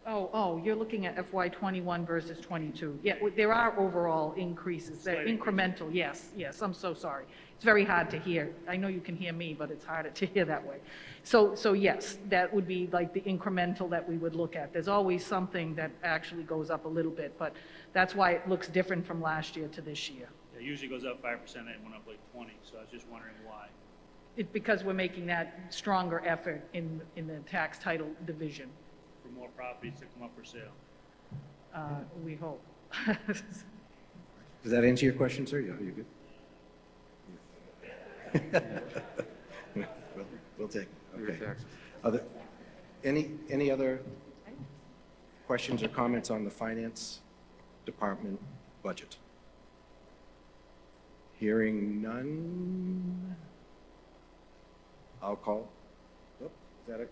Oh, you're looking at FY '21 versus '22. Yeah, there are overall increases. They're Slight incremental, yes, I'm so sorry. It's very hard to hear. I know you can hear me, but it's harder to hear that way. So yes, that would be like the incremental that we would look at. There's always something that actually goes up a little bit, but that's why it looks different from last year to this year. It usually goes up 5%, and it went up like 20, so I was just wondering why. It's because we're making that stronger effort in the tax title division, For more properties to come up for sale. we hope. Does that answer your question, sir? Yeah, you good? We'll take it. Your Okay. taxes. Any other questions or comments on the Finance Department budget? Hearing none, I'll call. Oh, is that it?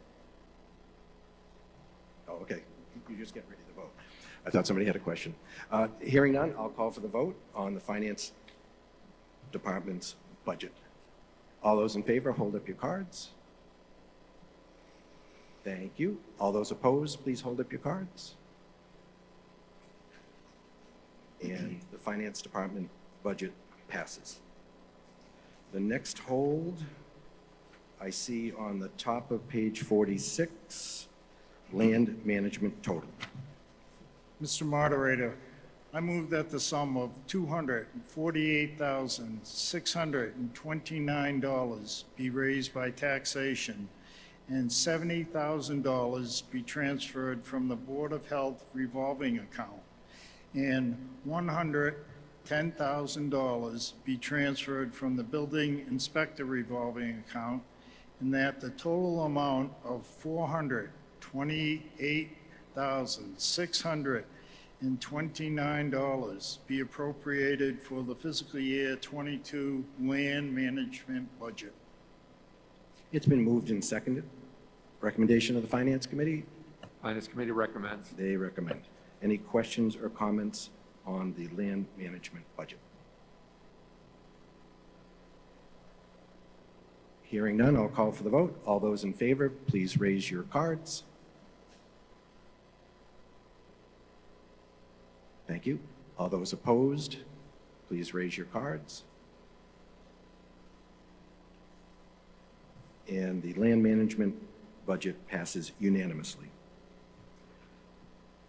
Oh, okay. You just get ready to vote. I thought somebody had a question. Hearing none, I'll call for the vote on the Finance Department's budget. All those in favor, hold up your cards. Thank you. All those opposed, please hold up your cards. And the Finance Department budget passes. The next hold, I see on the top of page 46, land management total. Mr. Moderator, I move that the sum of $248,629 be raised by taxation and $70,000 be transferred from the Board of Health revolving account and $110,000 be transferred from the Building Inspector revolving account, and that the total amount of $428,629 be appropriated for the fiscal year 22 land management budget. It's been moved and seconded. Recommendation of the Finance Committee? Finance Committee recommends. They recommend. Any questions or comments on the land management budget? Hearing none, I'll call for the vote. All those in favor, please raise your cards. Thank you. All those opposed, please raise your cards. And the land management budget passes unanimously.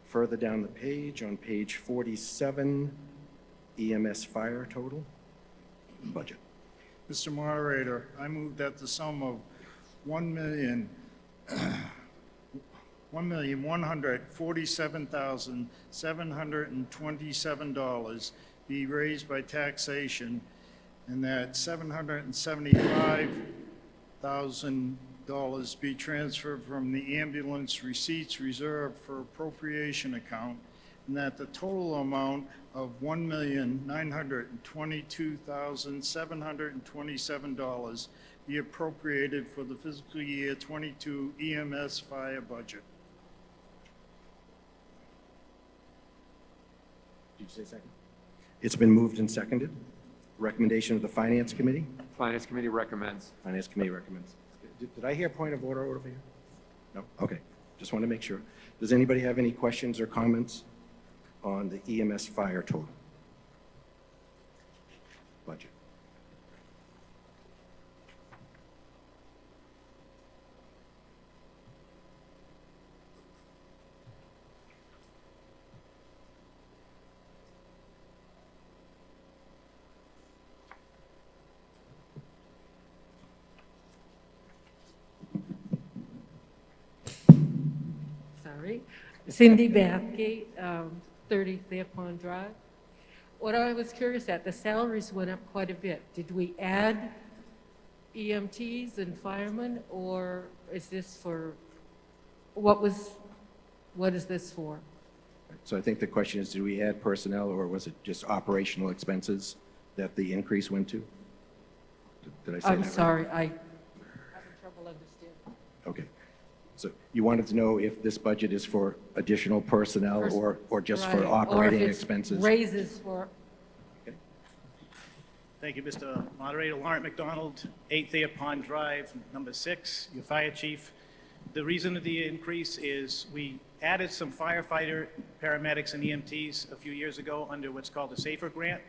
Further down the page, on page 47, EMS fire total budget. Mr. Moderator, I move that the sum of $1,147,727 be raised by taxation, and that $775,000 be transferred from the ambulance receipts reserved for appropriation account, and that the total amount of $1,922,727 be appropriated for the fiscal year 22 EMS fire budget. Did you say second? It's been moved and seconded. Recommendation of the Finance Committee? Finance Committee recommends. Finance Committee recommends. Did I hear point of order over here? No? Okay. Just want to make sure. Does anybody have any questions or comments on the EMS fire total budget? Sorry. Cindy Bathgate, 30 Thayer Pond Drive. What I was curious at, the salaries went up quite a bit. Did we add EMTs and firemen, or is this for, what is this for? So I think the question is, did we add personnel, or was it just operational expenses that the increase went to? Did I say that I'm right? sorry, I'm having trouble understanding. Okay. So you wanted to know if this budget is for additional personnel or just for Right, operating or if it's expenses? raises for, Thank you, Mr. Moderator. Lawrence McDonald, 8 Thayer Pond Drive, number 6, your fire chief. The reason of the increase is we added some firefighter, paramedics, and EMTs a few years ago under what's called the SAFER grant.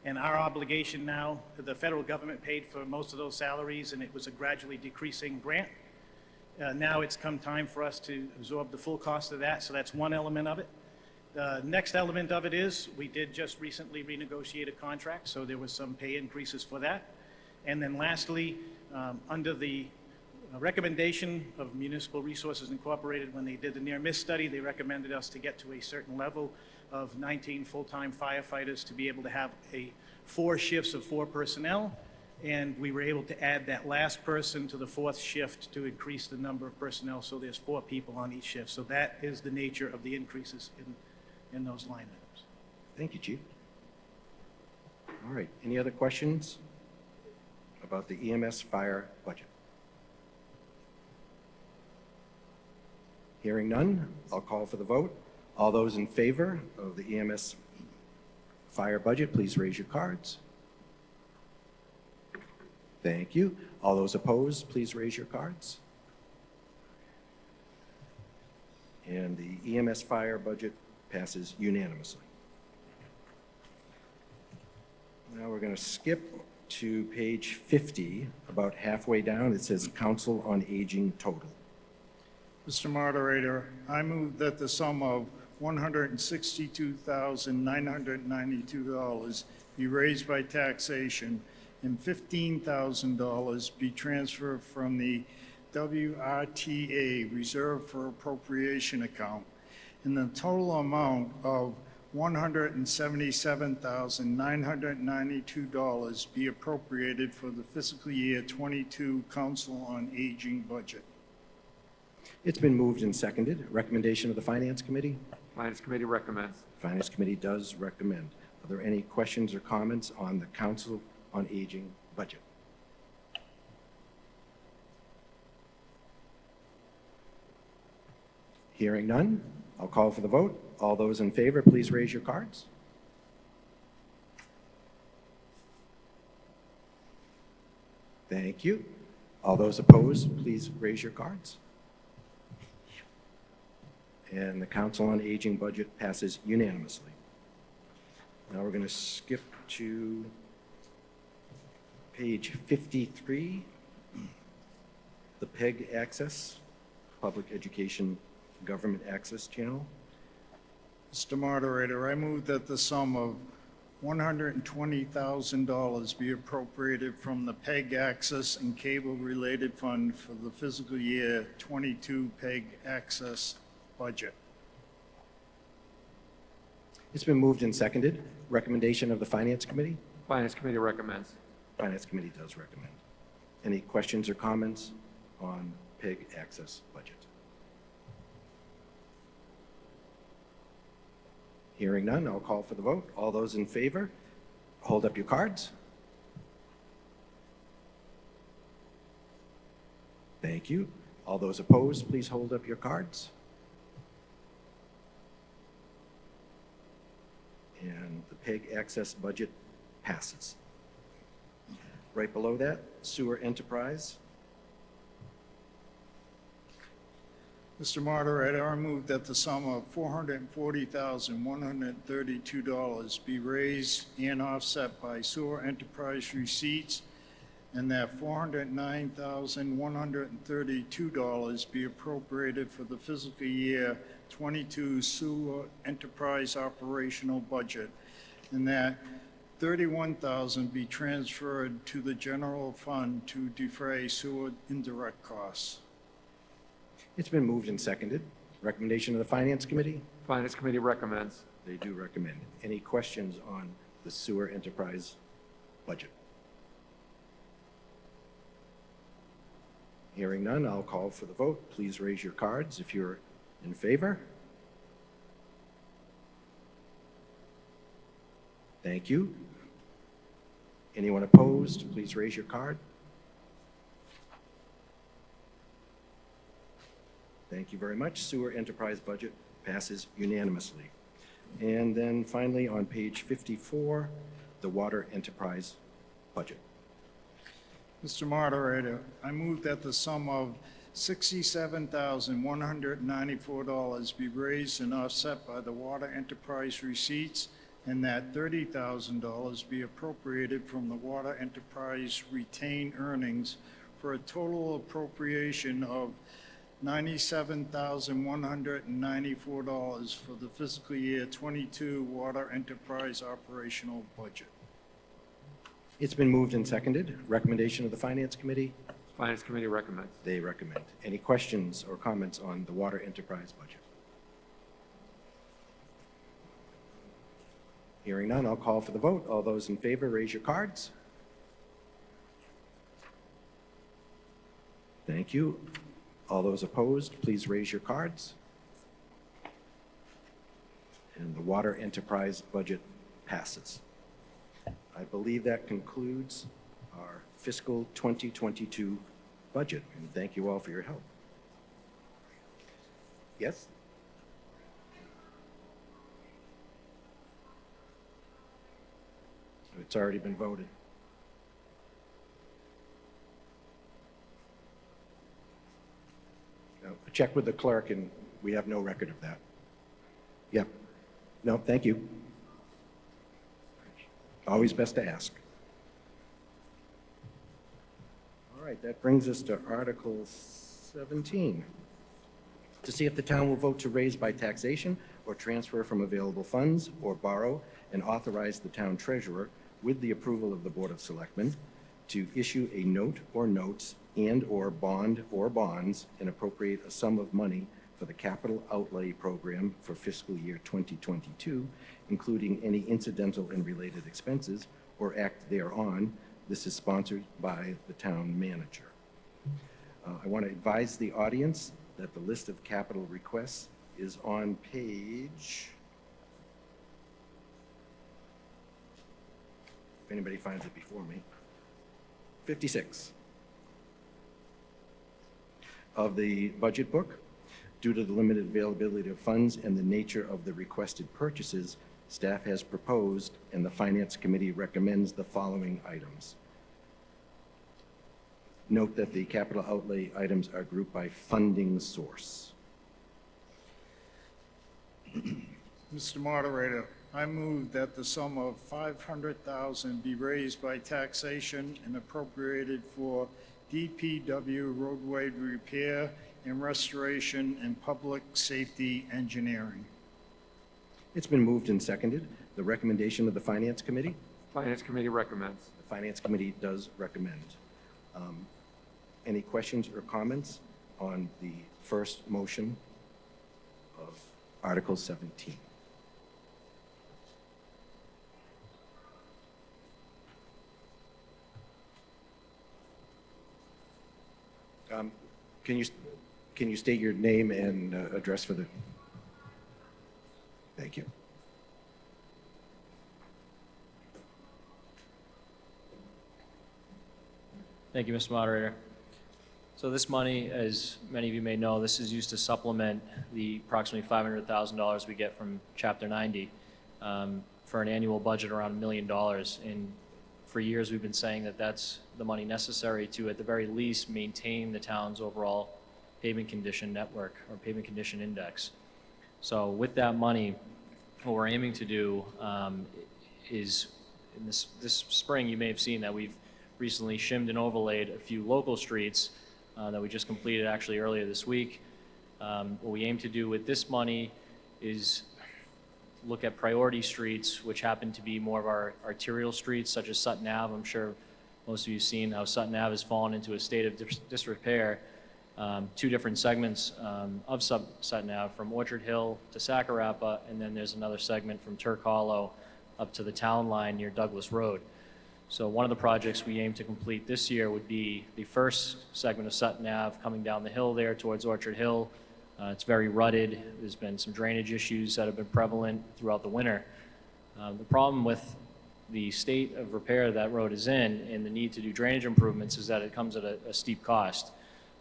And our obligation now, the federal government paid for most of those salaries, and it was a gradually decreasing grant. Now it's come time for us to absorb the full cost of that, so that's one element of it. The next element of it is we did just recently renegotiate a contract, so there was some pay increases for that. And then lastly, under the recommendation of Municipal Resources Incorporated, when they did the near-miss study, they recommended us to get to a certain level of 19 full-time firefighters to be able to have 4 shifts of 4 personnel. And we were able to add that last person to the 4th shift to increase the number of personnel, so there's 4 people on each shift. So that is the nature of the increases in those line items. Thank you, Chief. All right. Any other questions about the EMS fire budget? Hearing none, I'll call for the vote. All those in favor of the EMS fire budget, please raise your cards. Thank you. All those opposed, please raise your cards. And the EMS fire budget passes unanimously. Now we're going to skip to page 50, about halfway down. It says Council on Aging total. Mr. Moderator, I move that the sum of $162,992 be raised by taxation, and $15,000 be transferred from the WRTA Reserve for Appropriation account, and the total amount of $177,992 be appropriated for the fiscal year 22 Council on Aging budget. It's been moved and seconded. Recommendation of the Finance Committee? Finance Committee recommends. Finance Committee does recommend. Are there any questions or comments on the Council on Aging budget? Hearing none, I'll call for the vote. All those in favor, please raise your cards. Thank you. All those opposed, please raise your cards. And the Council on Aging budget passes unanimously. Now we're going to skip to page 53, the PEG access, Public Education Government Access Channel. Mr. Moderator, I move that the sum of $120,000 be appropriated from the PEG Access and Cable-related Fund for the fiscal year 22 PEG Access budget. It's been moved and seconded. Recommendation of the Finance Committee? Finance Committee recommends. Finance Committee does recommend. Any questions or comments on PEG access budget? Hearing none, I'll call for the vote. All those in favor, hold up your cards. Thank you. All those opposed, please hold up your cards. And the PEG access budget passes. Right below that, sewer enterprise. Mr. Moderator, I move that the sum of $440,132 be raised and offset by sewer enterprise receipts, and that $409,132 be appropriated for the fiscal year 22 sewer enterprise operational budget, and that $31,000 be transferred to the general fund to defray sewer indirect costs. It's been moved and seconded. Recommendation of the Finance Committee? Finance Committee recommends. They do recommend. Any questions on the sewer enterprise budget? Hearing none, I'll call for the vote. Please raise your cards if you're in favor. Thank you. Anyone opposed, please raise your card. Thank you very much. Sewer enterprise budget passes unanimously. And then finally, on page 54, the water enterprise budget. Mr. Moderator, I move that the sum of $67,194 be raised and offset by the water enterprise receipts, and that $30,000 be appropriated from the water enterprise retained earnings for a total appropriation of $97,194 for the fiscal year 22 water enterprise operational budget. It's been moved and seconded. Recommendation of the Finance Committee? Finance Committee recommends. They recommend. Any questions or comments on the water enterprise budget? Hearing none, I'll call for the vote. All those in favor, raise your cards. Thank you. All those opposed, please raise your cards. And the water enterprise budget passes. I believe that concludes our fiscal 2022 budget, and thank you all for your help. Yes? It's already been voted. Check with the clerk, and we have no record of that. Yep. No, thank you. Always best to ask. All right, that brings us to Article 17. To see if the town will vote to raise by taxation or transfer from available funds, or borrow and authorize the town treasurer, with the approval of the Board of Selectmen, to issue a note or notes and/or bond or bonds and appropriate a sum of money for the capital outlay program for fiscal year 2022, including any incidental and related expenses, or act thereon. This is sponsored by the town manager. I want to advise the audience that the list of capital requests is on page, if anybody finds it before me, 56 of the budget book. Due to the limited availability of funds and the nature of the requested purchases, staff has proposed and the Finance Committee recommends the following items. Note that the capital outlay items are grouped by funding source. Mr. Moderator, I move that the sum of $500,000 be raised by taxation and appropriated for DPW roadway repair and restoration and public safety engineering. It's been moved and seconded. The recommendation of the Finance Committee? Finance Committee recommends. The Finance Committee does recommend. Any questions or comments on the first motion of Article 17? Can you state your name and address for the... Thank you. Thank you, Mr. Moderator. So this money, as many of you may know, this is used to supplement the approximately $500,000 we get from Chapter 90 for an annual budget around $1 million. And for years, we've been saying that that's the money necessary to, at the very least, maintain the town's overall pavement condition network or pavement condition index. So with that money, what we're aiming to do is, in this spring, you may have seen that we've recently shimmed and overlaid a few local streets that we just completed actually earlier this week. What we aim to do with this money is look at priority streets, which happen to be more of our arterial streets, such as Sutton Ave. I'm sure most of you have seen how Sutton Ave has fallen into a state of disrepair. Two different segments of Sutton Ave, from Orchard Hill to Sacarapa, and then there's another segment from Turk Hollow up to the town line near Douglas Road. So one of the projects we aim to complete this year would be the first segment of Sutton Ave coming down the hill there towards Orchard Hill. It's very rutted. There's been some drainage issues that have been prevalent throughout the winter. The problem with the state of repair that road is in and the need to do drainage improvements is that it comes at a steep cost.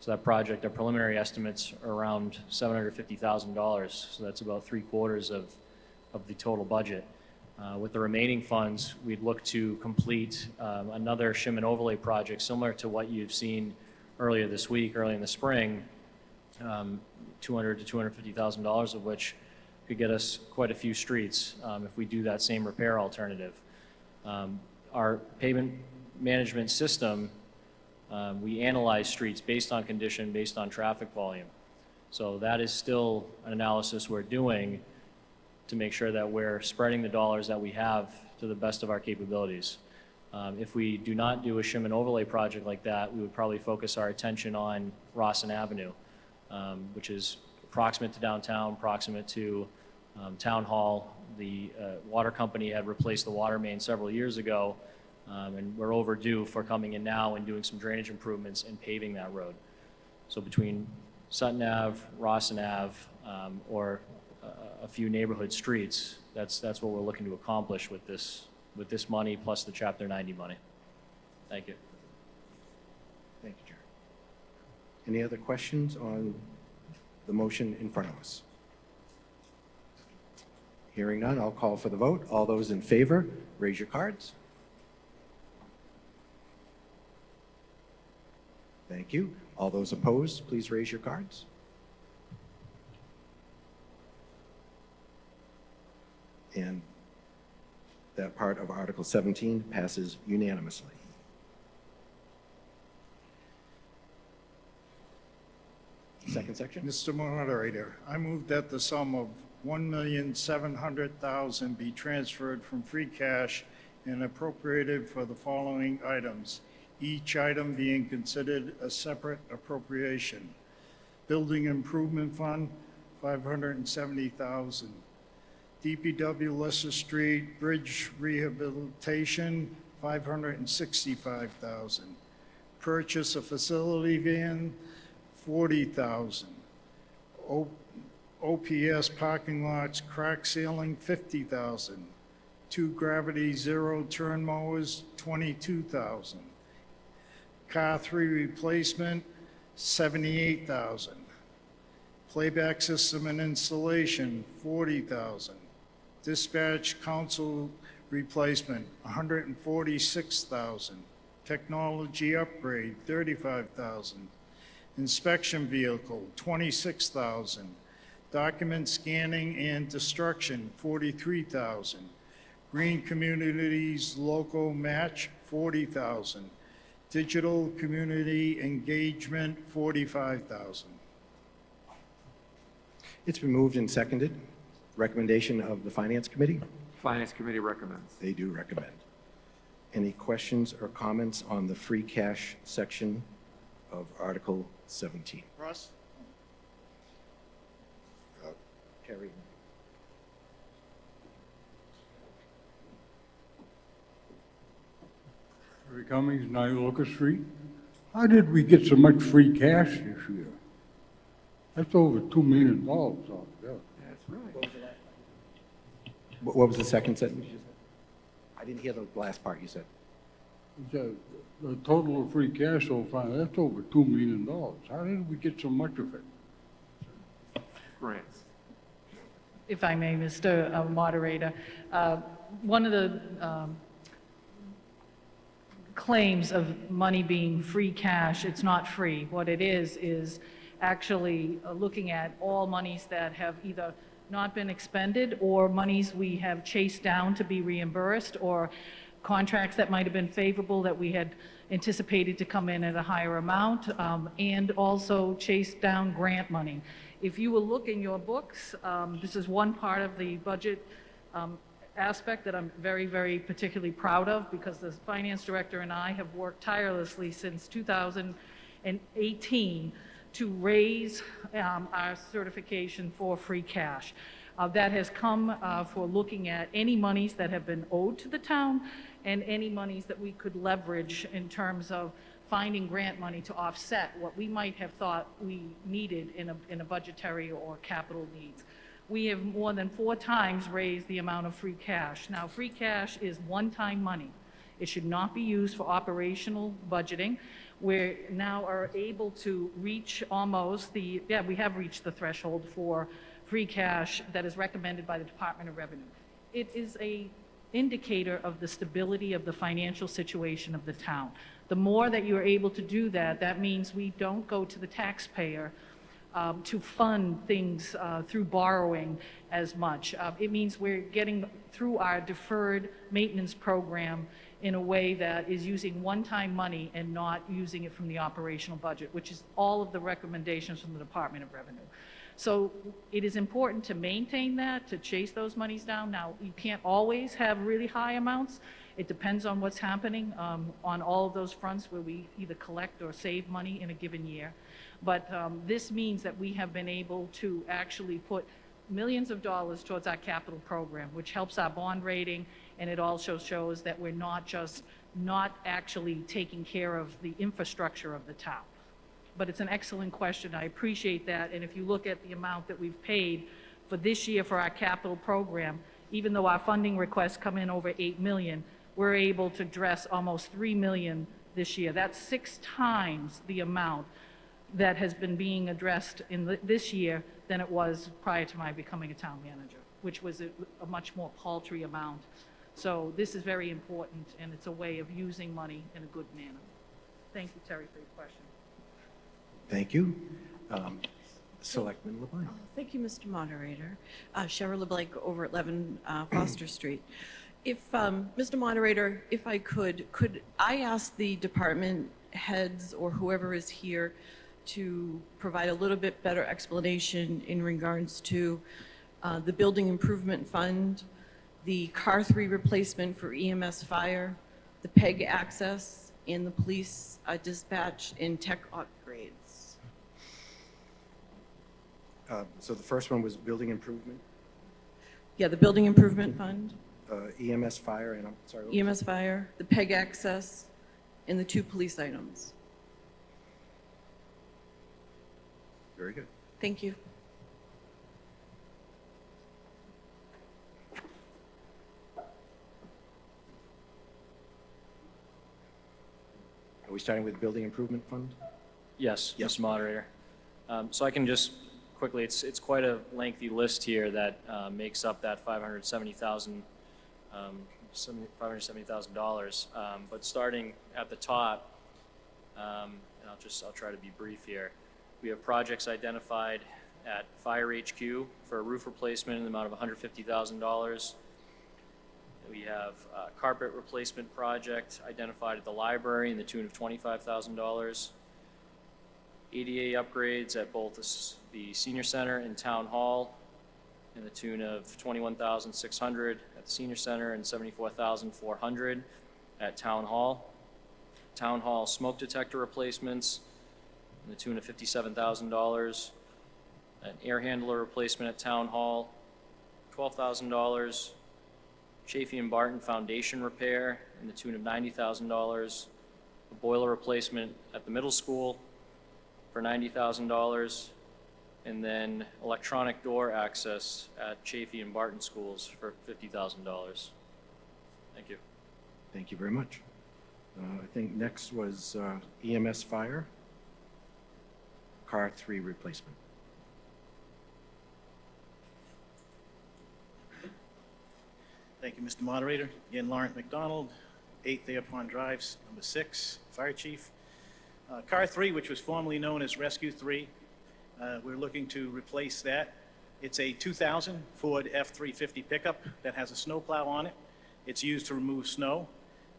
So that project, our preliminary estimates are around $750,000. So that's about 3/4 of the total budget. With the remaining funds, we'd look to complete another shim and overlay project similar to what you've seen earlier this week, early in the spring, $200,000 to $250,000 of which could get us quite a few streets if we do that same repair alternative. Our pavement management system, we analyze streets based on condition, based on traffic volume. So that is still an analysis we're doing to make sure that we're spreading the dollars that we have to the best of our capabilities. If we do not do a shim and overlay project like that, we would probably focus our attention on Rawson Avenue, which is proximate to downtown, proximate to Town Hall. The water company had replaced the water main several years ago, and we're overdue for coming in now and doing some drainage improvements and paving that road. So between Sutton Ave, Rawson Ave, or a few neighborhood streets, that's what we're looking to accomplish with this money plus the Chapter 90 money. Thank you. Thank you, Jerry. Any other questions on the motion in front of us? Hearing none, I'll call for the vote. All those in favor, raise your cards. Thank you. All those opposed, please raise your cards. And that part of Article 17 passes unanimously. Second section? Mr. Moderator, I move that the sum of $1,700,000 be transferred from free cash and appropriated for the following items, each item being considered a separate appropriation. Building Improvement Fund, $570,000. DPW Lesser Street Bridge Rehabilitation, $565,000. Purchase a facility van, $40,000. OPS parking lots crack sealing, $50,000. 2 Gravity Zero turn mowers, $22,000. Car 3 replacement, $78,000. Playback system and installation, $40,000. Dispatch console replacement, $146,000. Technology upgrade, $35,000. Inspection vehicle, $26,000. Document scanning and destruction, $43,000. Green Communities local match, $40,000. Digital community engagement, $45,000. It's been moved and seconded. Recommendation of the Finance Committee? Finance Committee recommends. They do recommend. Any questions or comments on the free cash section of Article 17? Russ? Terry? Terry Cummings, 9 Locust Street. How did we get so much free cash this year? That's over $2 million altogether. That's right. What was the second sentence you said? I didn't hear the last part you said. The total of free cash so far, that's over $2 million. How did we get so much of it? Grants. If I may, Mr. Moderator, one of the claims of money being free cash, it's not free. What it is actually looking at all monies that have either not been expended or monies we have chased down to be reimbursed or contracts that might have been favorable that we had anticipated to come in at a higher amount, and also chased down grant money. If you will look in your books, this is one part of the budget aspect that I'm very, very particularly proud of because the finance director and I have worked tirelessly since 2018 to raise our certification for free cash. That has come for looking at any monies that have been owed to the town and any monies that we could leverage in terms of finding grant money to offset what we might have thought we needed in a budgetary or capital needs. We have more than 4 times raised the amount of free cash. Now, free cash is one-time money. It should not be used for operational budgeting. We now are able to reach almost we have reached the threshold for free cash that is recommended by the Department of Revenue. It is a indicator of the stability of the financial situation of the town. The more that you're able to do that, that means we don't go to the taxpayer to fund things through borrowing as much. It means we're getting through our deferred maintenance program in a way that is using one-time money and not using it from the operational budget, which is all of the recommendations from the Department of Revenue. So it is important to maintain that, to chase those monies down. Now, you can't always have really high amounts. It depends on what's happening on all of those fronts where we either collect or save money in a given year. But this means that we have been able to actually put millions of dollars towards our capital program, which helps our bond rating, and it also shows that we're not actually taking care of the infrastructure of the town. But it's an excellent question. I appreciate that. And if you look at the amount that we've paid for this year for our capital program, even though our funding requests come in over $8 million, we're able to address almost $3 million this year. That's 6 times the amount that has been being addressed in this year than it was prior to my becoming a town manager, which was a much more paltry amount. So this is very important, and it's a way of using money in a good manner. Thank you, Terry, for your question. Thank you. Selectman LeBlanc. Thank you, Mr. Moderator. Cheryl LeBlanc over at 11 Foster Street. If, Mr. Moderator, if I could I ask the department heads or whoever is here to provide a little bit better explanation in regards to the Building Improvement Fund, the Car 3 replacement for EMS Fire, the PEG access, and the police dispatch and tech upgrades. So the first one was building improvement, Yeah, the Building Improvement Fund, EMS fire, and I'm sorry. what was EMS Fire, the PEG access, and the 2 police items. it? Very good. Thank you. Are we starting with building improvement fund? Yes, Yes. Mr. Moderator. So I can just quickly, it's quite a lengthy list here that makes up that $570,000. But starting at the top, and I'll try to be brief here. We have projects identified at Fire HQ for a roof replacement in the amount of $150,000. We have a carpet replacement project identified at the library in the tune of $25,000. ADA upgrades at both the senior center and town hall in the tune of $21,600 at the senior center and $74,400 at town hall. Town hall smoke detector replacements in the tune of $57,000. An air handler replacement at town hall, $12,000. Chafee and Barton foundation repair in the tune of $90,000. A boiler replacement at the middle school for $90,000. And then electronic door access at Chafee and Barton schools for $50,000. Thank you. Thank you very much. I think next was EMS fire, car 3 replacement. Thank you, Mr. Moderator. Again, Lawrence McDonald, 8 Thayer Pond Drive, number 6, Fire Chief. Car 3, which was formerly known as Rescue 3, we're looking to replace that. It's a 2000 Ford F-350 pickup that has a snowplow on it. It's used to remove snow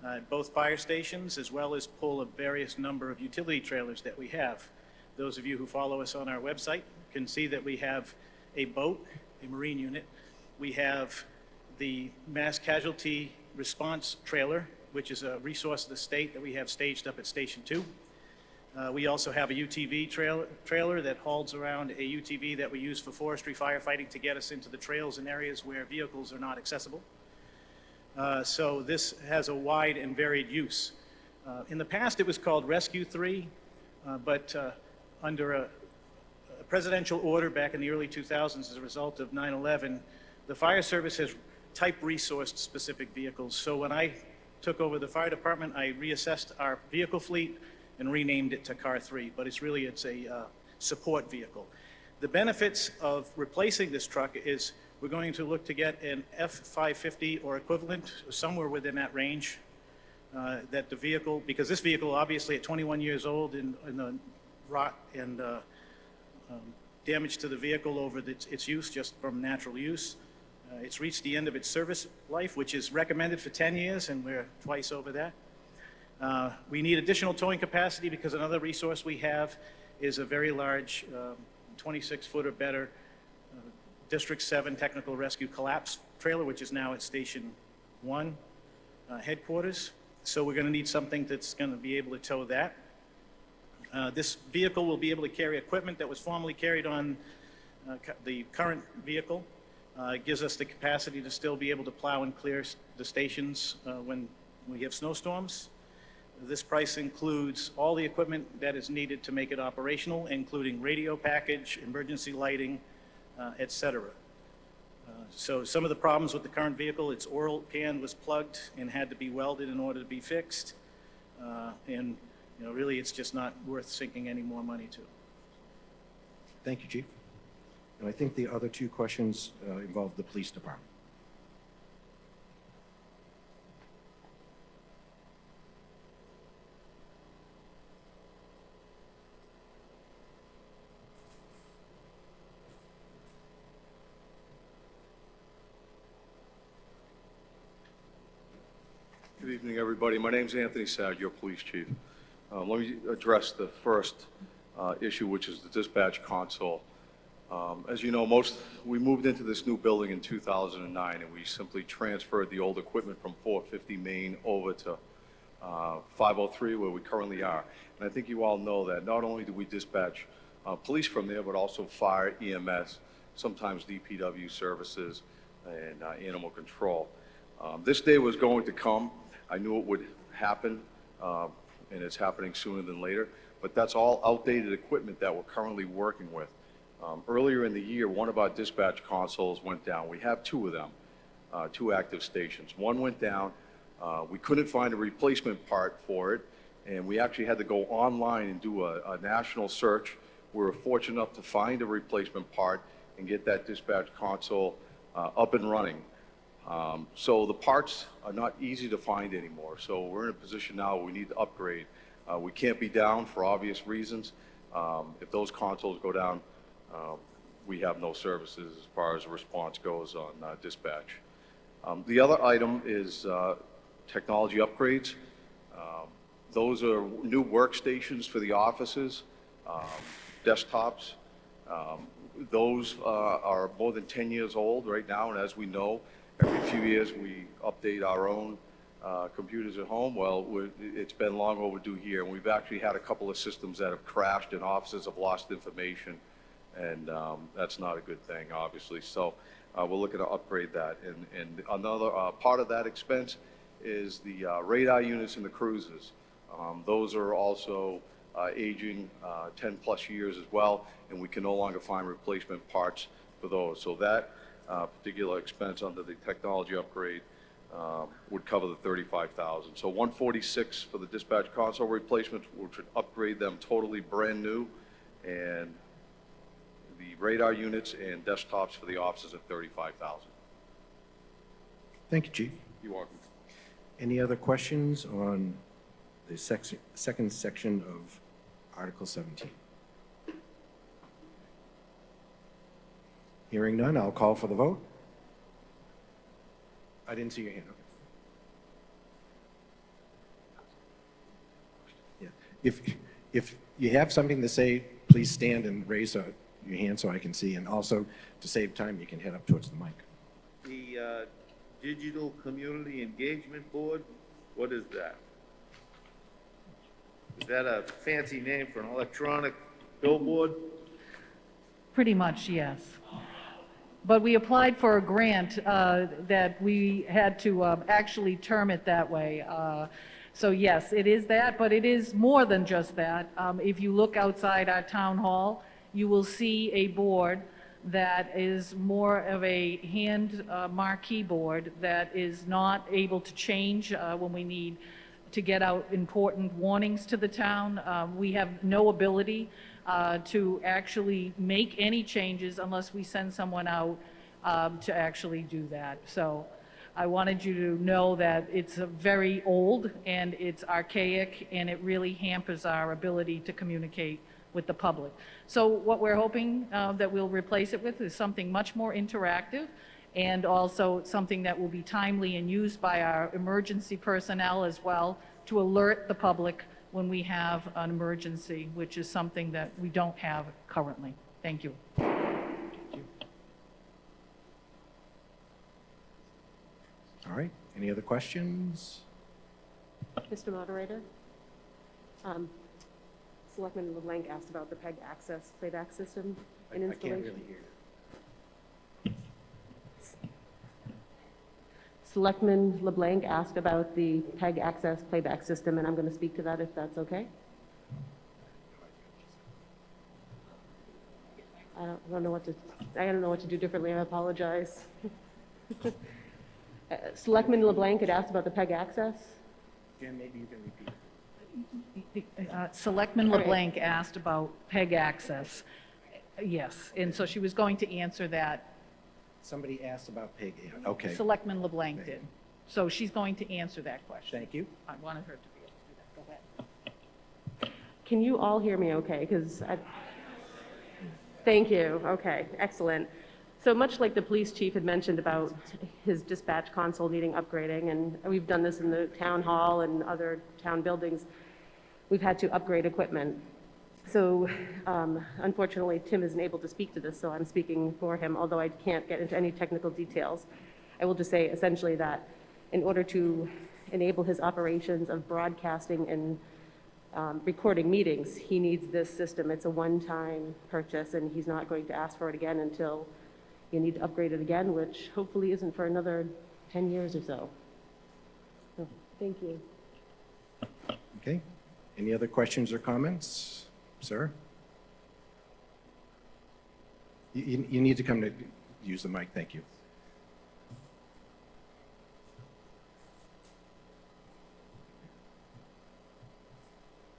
at both fire stations, as well as pull a various number of utility trailers that we have. Those of you who follow us on our website can see that we have a boat, a marine unit. We have the mass casualty response trailer, which is a resource of the state that we have staged up at Station 2. We also have a UTV trailer that hauls around a UTV that we use for forestry firefighting to get us into the trails in areas where vehicles are not accessible. So this has a wide and varied use. In the past, it was called Rescue 3, but under a presidential order back in the early 2000s as a result of 9/11, the fire service has type resourced specific vehicles. So when I took over the fire department, I reassessed our vehicle fleet and renamed it to Car 3, but it's a support vehicle. The benefits of replacing this truck is we're going to look to get an F-550 or equivalent, somewhere within that range, that the vehicle, because this vehicle obviously at 21 years old and the rot and damage to the vehicle over its use just from natural use. It's reached the end of its service life, which is recommended for 10 years, and we're twice over that. We need additional towing capacity because another resource we have is a very large 26-foot or better District 7 Technical Rescue Collapse trailer, which is now at Station 1 headquarters. So we're going to need something that's going to be able to tow that. This vehicle will be able to carry equipment that was formerly carried on the current vehicle. It gives us the capacity to still be able to plow and clear the stations when we have snowstorms. This price includes all the equipment that is needed to make it operational, including radio package, emergency lighting, et cetera. So some of the problems with the current vehicle, its oil can was plugged and had to be welded in order to be fixed. And really it's just not worth sinking any more money to. Thank you, Chief. And I think the other two questions involve the police department. Good evening, everybody. My name's Anthony Sad, your police chief. Let me address the first issue, which is the dispatch console. As you know, we moved into this new building in 2009, and we simply transferred the old equipment from 450 Main over to 503, where we currently are. And I think you all know that not only do we dispatch police from there, but also fire, EMS, sometimes DPW services, and animal control. This day was going to come. I knew it would happen, and it's happening sooner than later, but that's all outdated equipment that we're currently working with. Earlier in the year, one of our dispatch consoles went down. We have two of them, two active stations. One went down. We couldn't find a replacement part for it, and we actually had to go online and do a national search. We were fortunate enough to find a replacement part and get that dispatch console up and running. So the parts are not easy to find anymore. So we're in a position now where we need to upgrade. We can't be down for obvious reasons. If those consoles go down, we have no services as far as response goes on dispatch. The other item is technology upgrades. Those are new workstations for the offices, desktops. Those are more than 10 years old right now, and as we know, every few years we update our own computers at home. Well, it's been long overdue here, and we've actually had a couple of systems that have crashed and offices have lost information, and that's not a good thing, obviously. So we're looking to upgrade that. And another part of that expense is the radar units in the cruisers. Those are also aging 10 plus years as well, and we can no longer find replacement parts for those. So that particular expense under the technology upgrade would cover the $35,000. So $146 for the dispatch console replacements, which would upgrade them totally brand new, and the radar units and desktops for the offices at $35,000. Thank you, Chief. You're welcome. Any other questions on the second section of Article 17? Hearing none, I'll call for the vote. I didn't see your hand. Okay. Yeah. If you have something to say, please stand and raise your hand so I can see. And also, to save time, you can head up towards the mic. The Digital Community Engagement Board, what is that? Is that a fancy name for an electronic billboard? Pretty much, yes. But we applied for a grant that we had to actually term it that way. So yes, it is that, but it is more than just that. If you look outside our town hall, you will see a board that is more of a hand marquee board that is not able to change when we need to get out important warnings to the town. We have no ability to actually make any changes unless we send someone out to actually do that. So I wanted you to know that it's very old and it's archaic, and it really hampers our ability to communicate with the public. So what we're hoping that we'll replace it with is something much more interactive, and also something that will be timely and used by our emergency personnel as well to alert the public when we have an emergency, which is something that we don't have currently. Thank you. All right, any other questions? Mr. Moderator, Selectman LeBlanc asked about the PEG access playback system and I installation. can't really hear. Selectman LeBlanc asked about the PEG access playback system, and I'm going to speak to that if that's okay. I don't know what to do differently. I apologize. Selectman LeBlanc had asked about the PEG access. Jen, maybe you can repeat. Selectman All right. LeBlanc asked about PEG access. Yes, and so she was going to answer that. Somebody asked about PEG. Okay, Selectman LeBlanc did. So she's going to answer that question. thank you. I wanted her to be able to do that. Go ahead. Can you all hear me okay? Thank you. Okay, excellent. So much like the police chief had mentioned about his dispatch console needing upgrading, and we've done this in the town hall and other town buildings, we've had to upgrade equipment. So unfortunately, Tim isn't able to speak to this, so I'm speaking for him, although I can't get into any technical details. I will just say essentially that in order to enable his operations of broadcasting and recording meetings, he needs this system. It's a one-time purchase, and he's not going to ask for it again until you need to upgrade it again, which hopefully isn't for another 10 years or so. So, thank you. Okay. Any other questions or comments, sir? You need to come to use the mic. Thank you.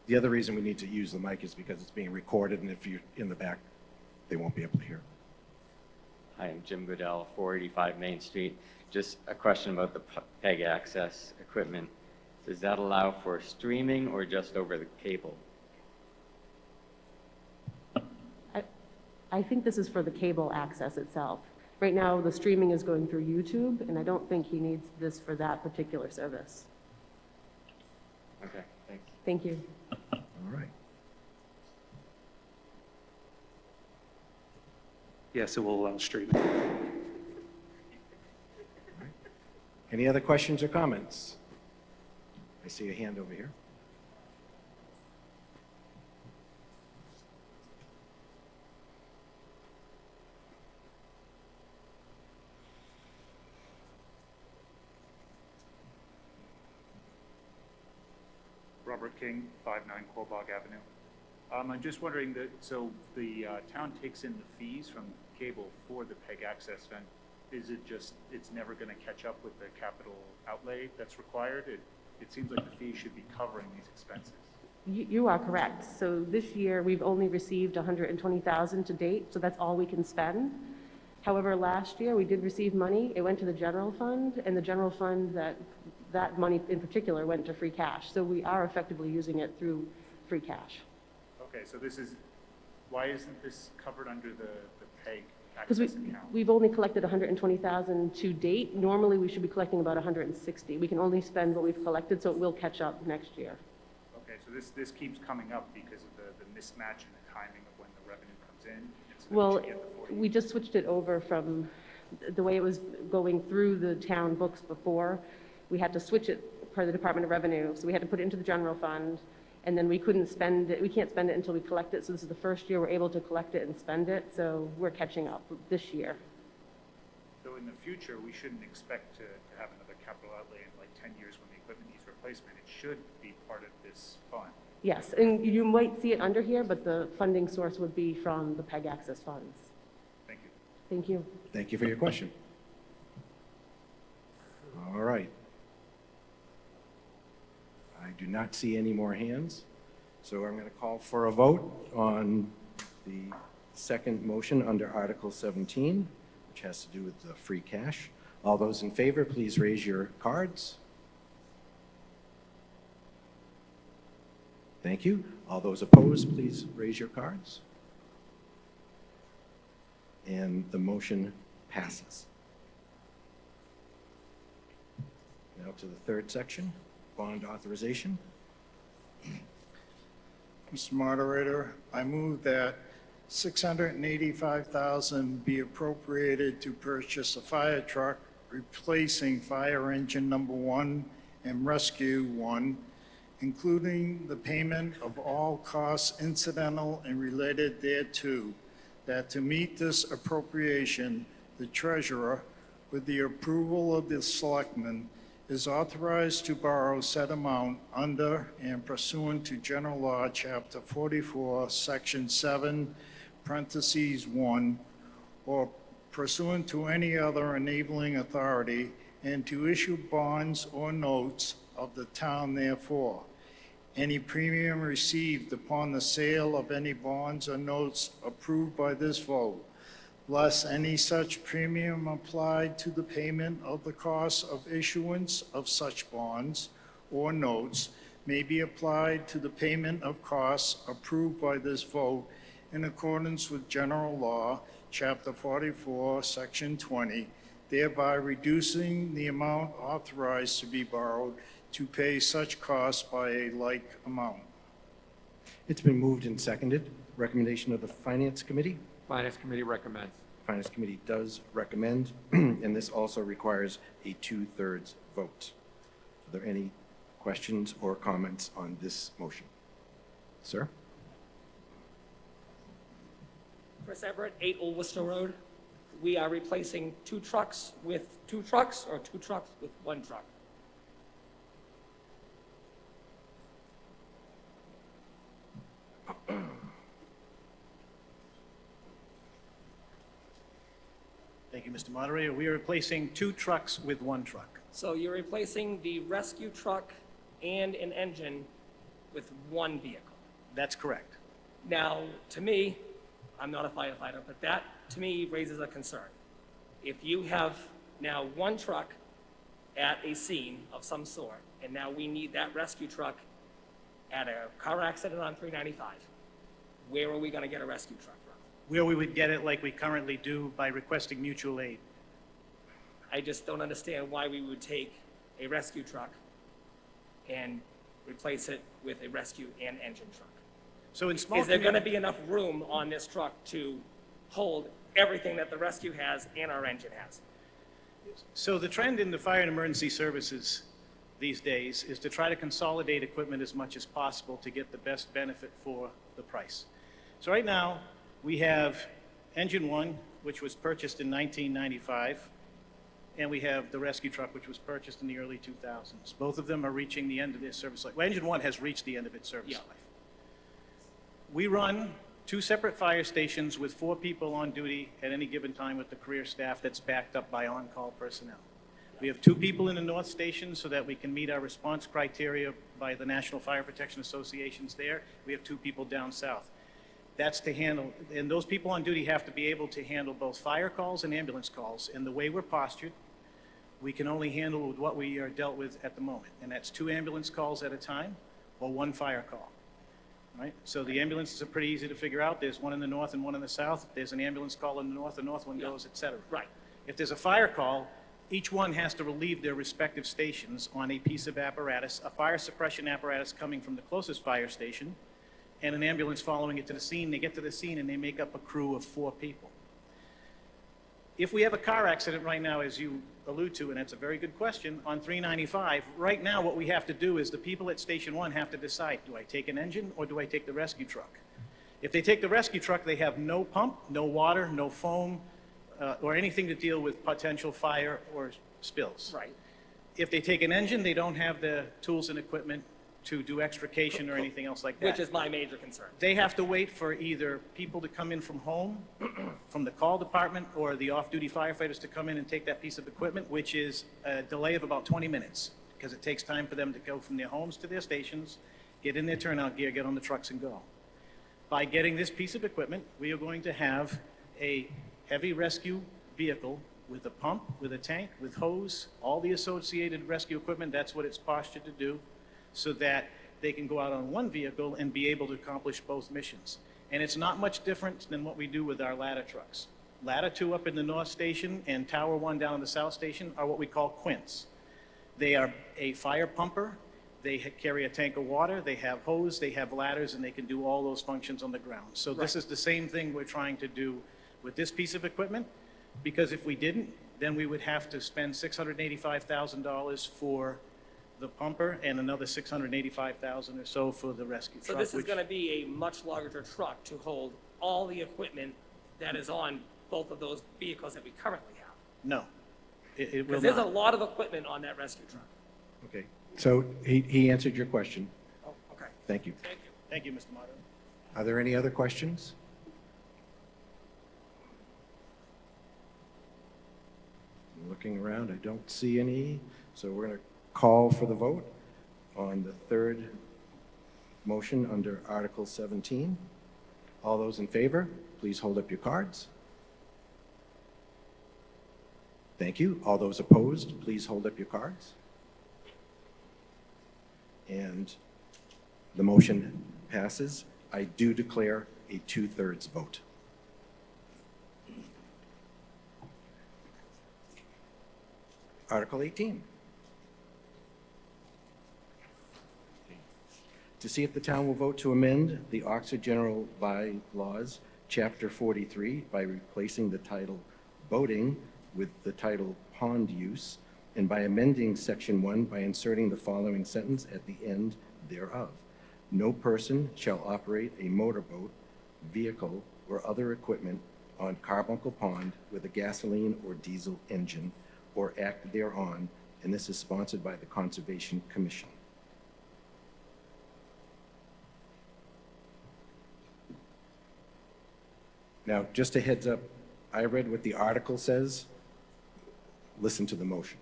The other reason we need to use the mic is because it's being recorded, and if you're in the back, they won't be able to hear. Hi, I'm Jim Goodell, 485 Main Street. Just a question about the PEG access equipment. Does that allow for streaming or just over the cable? I think this is for the cable access itself. Right now, the streaming is going through YouTube, and I don't think he needs this for that particular service. Okay, thanks. Thank you. All right. Yes, it will allow streaming. Any other questions or comments? I see a hand over here. Robert King, 59 Quabog Avenue. I'm just wondering that, so the town takes in the fees from cable for the PEG access fund. Is it just, it's never going to catch up with the capital outlay that's required? It seems like the fee should be covering these expenses. You are correct. So this year, we've only received $120,000 to date, so that's all we can spend. However, last year, we did receive money. It went to the general fund, and the general fund, that money in particular went to free cash. So we are effectively using it through free cash. Okay, so this is, why isn't this covered under the PEG Because access account? we've only collected $120,000 to date. Normally, we should be collecting about $160,000. We can only spend what we've collected, so it will catch up next year. Okay, so this keeps coming up because of the mismatch in the timing of when the revenue comes in? And so that Well, should get the 40. we just switched it over from the way it was going through the town books before. We had to switch it per the Department of Revenue, so we had to put it into the general fund, and then we couldn't spend it, we can't spend it until we collect it, so this is the first year we're able to collect it and spend it, so we're catching up this year. So in the future, we shouldn't expect to have another capital outlay in like 10 years when the equipment needs replacement. It should be part of this fund. Yes, and you might see it under here, but the funding source would be from the PEG access funds. Thank you. Thank you. Thank you for your question. All right. I do not see any more hands, so I'm going to call for a vote on the second motion under Article 17, which has to do with the free cash. All those in favor, please raise your cards. Thank you. All those opposed, please raise your cards. And the motion passes. Now to the third section, bond authorization. Mr. Moderator, I move that $685,000 be appropriated to purchase a fire truck replacing fire engine number 1 and rescue 1, including the payment of all costs incidental and related thereto, that to meet this appropriation, the treasurer, with the approval of the selectmen, is authorized to borrow said amount under and pursuant to General Law, Chapter 44, Section 7, parentheses 1, or pursuant to any other enabling authority, and to issue bonds or notes of the town therefore. Any premium received upon the sale of any bonds or notes approved by this vote, less any such premium applied to the payment of the cost of issuance of such bonds or notes, may be applied to the payment of costs approved by this vote in accordance with General Law, Chapter 44, Section 20, thereby reducing the amount authorized to be borrowed to pay such costs by a like amount. It's been moved and seconded. Recommendation of the Finance Committee. Finance Committee recommends. Finance Committee does recommend, and this also requires a 2/3 vote. Are there any questions or comments on this motion? Sir? Chris Everett, 8 Old Worcester Road. We are replacing 2 trucks with 2 trucks, or 2 trucks with 1 truck? Thank you, Mr. Moderator. We are replacing 2 trucks with 1 truck. So you're replacing the rescue truck and an engine with 1 vehicle. That's correct. Now, to me, I'm not a firefighter, but that, to me, raises a concern. If you have now 1 truck at a scene of some sort, and now we need that rescue truck at a car accident on 395, where are we going to get a rescue truck from? Where we would get it like we currently do by requesting mutual aid. I just don't understand why we would take a rescue truck and replace it with a rescue and engine truck. So in small Is there going to community- be enough room on this truck to hold everything that the rescue has and our engine has? So the trend in the fire and emergency services these days is to try to consolidate equipment as much as possible to get the best benefit for the price. So right now, we have engine 1, which was purchased in 1995, and we have the rescue truck, which was purchased in the early 2000s. Both of them are reaching the end of their service life. Well, engine 1 has reached the end of its service Yeah. life. We run 2 separate fire stations with 4 people on duty at any given time with the career staff that's backed up by on-call personnel. We have 2 people in the North Station so that we can meet our response criteria by the National Fire Protection Associations there. We have 2 people down south. That's to handle, and those people on duty have to be able to handle both fire calls and ambulance calls. And the way we're postured, we can only handle with what we are dealt with at the moment. And that's 2 ambulance calls at a time or 1 fire call. Right? So the ambulances are pretty easy to figure out. There's one in the north and one in the south. If there's an ambulance call in the north one goes, et cetera. Right. If there's a fire call, each one has to relieve their respective stations on a piece of apparatus, a fire suppression apparatus coming from the closest fire station, and an ambulance following it to the scene. They get to the scene and they make up a crew of 4 people. If we have a car accident right now, as you allude to, and that's a very good question, on 395, right now what we have to do is the people at Station 1 have to decide, do I take an engine or do I take the rescue truck? If they take the rescue truck, they have no pump, no water, no foam, or anything to deal with potential fire or spills. Right. If they take an engine, they don't have the tools and equipment to do extrication or anything else like that. Which is my major concern. They have to wait for either people to come in from home, from the call department, or the off-duty firefighters to come in and take that piece of equipment, which is a delay of about 20 minutes, because it takes time for them to go from their homes to their stations, get in their turnout gear, get on the trucks and go. By getting this piece of equipment, we are going to have a heavy rescue vehicle with a pump, with a tank, with hose, all the associated rescue equipment. That's what it's postured to do, so that they can go out on one vehicle and be able to accomplish both missions. And it's not much different than what we do with our ladder trucks. Ladder 2 up in the North Station and Tower 1 down in the South Station are what we call quints. They are a fire pumper, they carry a tank of water, they have hose, they have ladders, and they can do all those functions on the ground. So this is the same thing we're trying to do with this piece of equipment, because if we didn't, then we would have to spend $685,000 for the pumper and another $685,000 or so for the rescue So truck. this is which- going to be a much larger truck to hold all the equipment that is on both of those vehicles that we currently have. No, it will Because there's a not. lot of equipment on that rescue truck. Okay, so he answered your question. Oh, okay. Thank you. Thank you. Thank you, Mr. Moderator. Are there any other questions? Looking around, I don't see any, so we're going to call for the vote on the third motion under Article 17. All those in favor, please hold up your cards. Thank you. All those opposed, please hold up your cards. And the motion passes. I do declare a 2/3 vote. Article 18. To see if the town will vote to amend the Oxford General Bylaws, Chapter 43, by replacing the title boating with the title pond use, and by amending Section 1 by inserting the following sentence at the end thereof. No person shall operate a motorboat, vehicle, or other equipment on Carbuncle Pond with a gasoline or diesel engine, or act thereon, and this is sponsored by the Conservation Commission. Now, just a heads up, I read what the article says. Listen to the motion.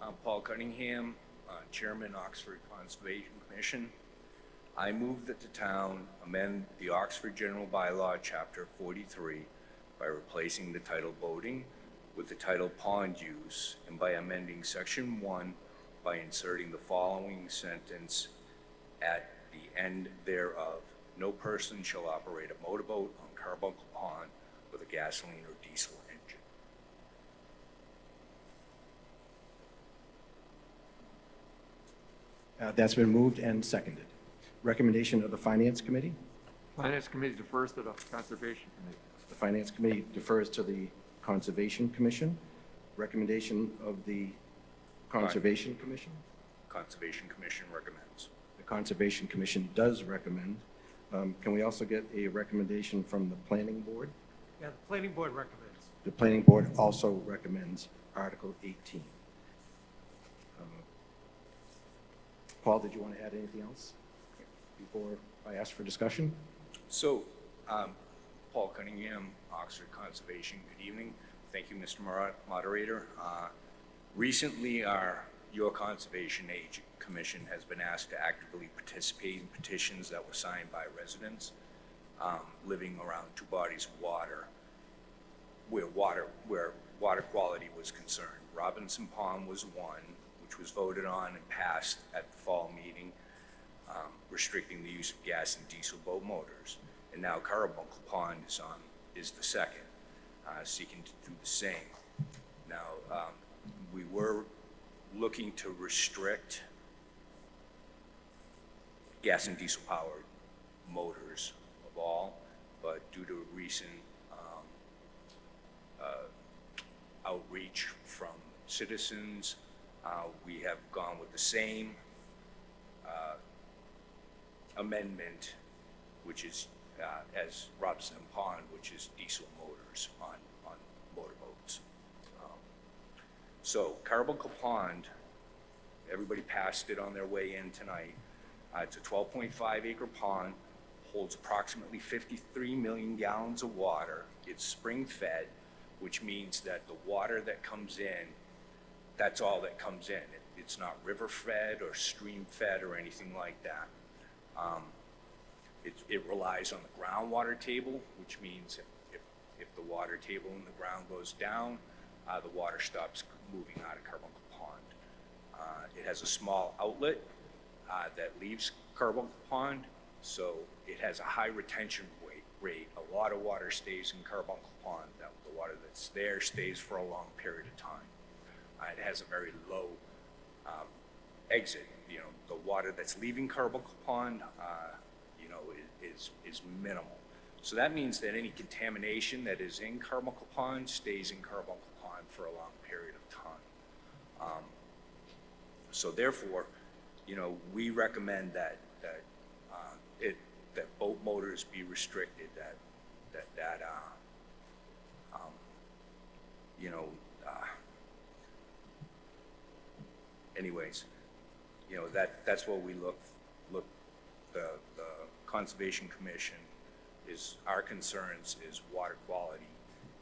I'm Paul Cunningham, Chairman, Oxford Conservation Commission. I move that the town amend the Oxford General Bylaw, Chapter 43, by replacing the title boating with the title pond use, and by amending Section 1 by inserting the following sentence at the end thereof. No person shall operate a motorboat on Carbuncle Pond with a gasoline or diesel engine. That's been moved and seconded. Recommendation of the Finance Committee? Finance Committee defers to the Conservation Committee. The Finance Committee defers to the Conservation Commission. Recommendation of the Conservation Commission? Conservation Commission recommends. The Conservation Commission does recommend. Can we also get a recommendation from the Planning Board? Yeah, the planning board recommends. The Planning Board also recommends Article 18. Paul, did you want to add anything else before I ask for discussion? So, Paul Cunningham, Oxford Conservation, good evening. Thank you, Mr. Moderator. Recently, your Conservation Commission has been asked to actively participate in petitions that were signed by residents living around two bodies of water where water quality was concerned. Robinson Pond was one, which was voted on and passed at the fall meeting, restricting the use of gas and diesel boat motors. And now Carbuncle Pond is the second, seeking to do the same. Now, we were looking to restrict gas and diesel powered motors of all, but due to recent outreach from citizens, we have gone with the same amendment, which is as Robinson Pond, which is diesel motors on motorboats. So Carbuncle Pond, everybody passed it on their way in tonight. It's a 12.5 acre pond, holds approximately 53 million gallons of water. It's spring fed, which means that the water that comes in, that's all that comes in. It's not river fed or stream fed or anything like that. It relies on the groundwater table, which means if the water table in the ground goes down, the water stops moving out of Carbuncle Pond. It has a small outlet that leaves Carbuncle Pond, so it has a high retention rate. A lot of water stays in Carbuncle Pond. The water that's there stays for a long period of time. It has a very low exit. You know, the water that's leaving Carbuncle Pond, is minimal. So that means that any contamination that is in Carbuncle Pond stays in Carbuncle Pond for a long period of time. So therefore, we recommend that boat motors be restricted. Anyways, that's what we look. The Conservation Commission our concerns is water quality.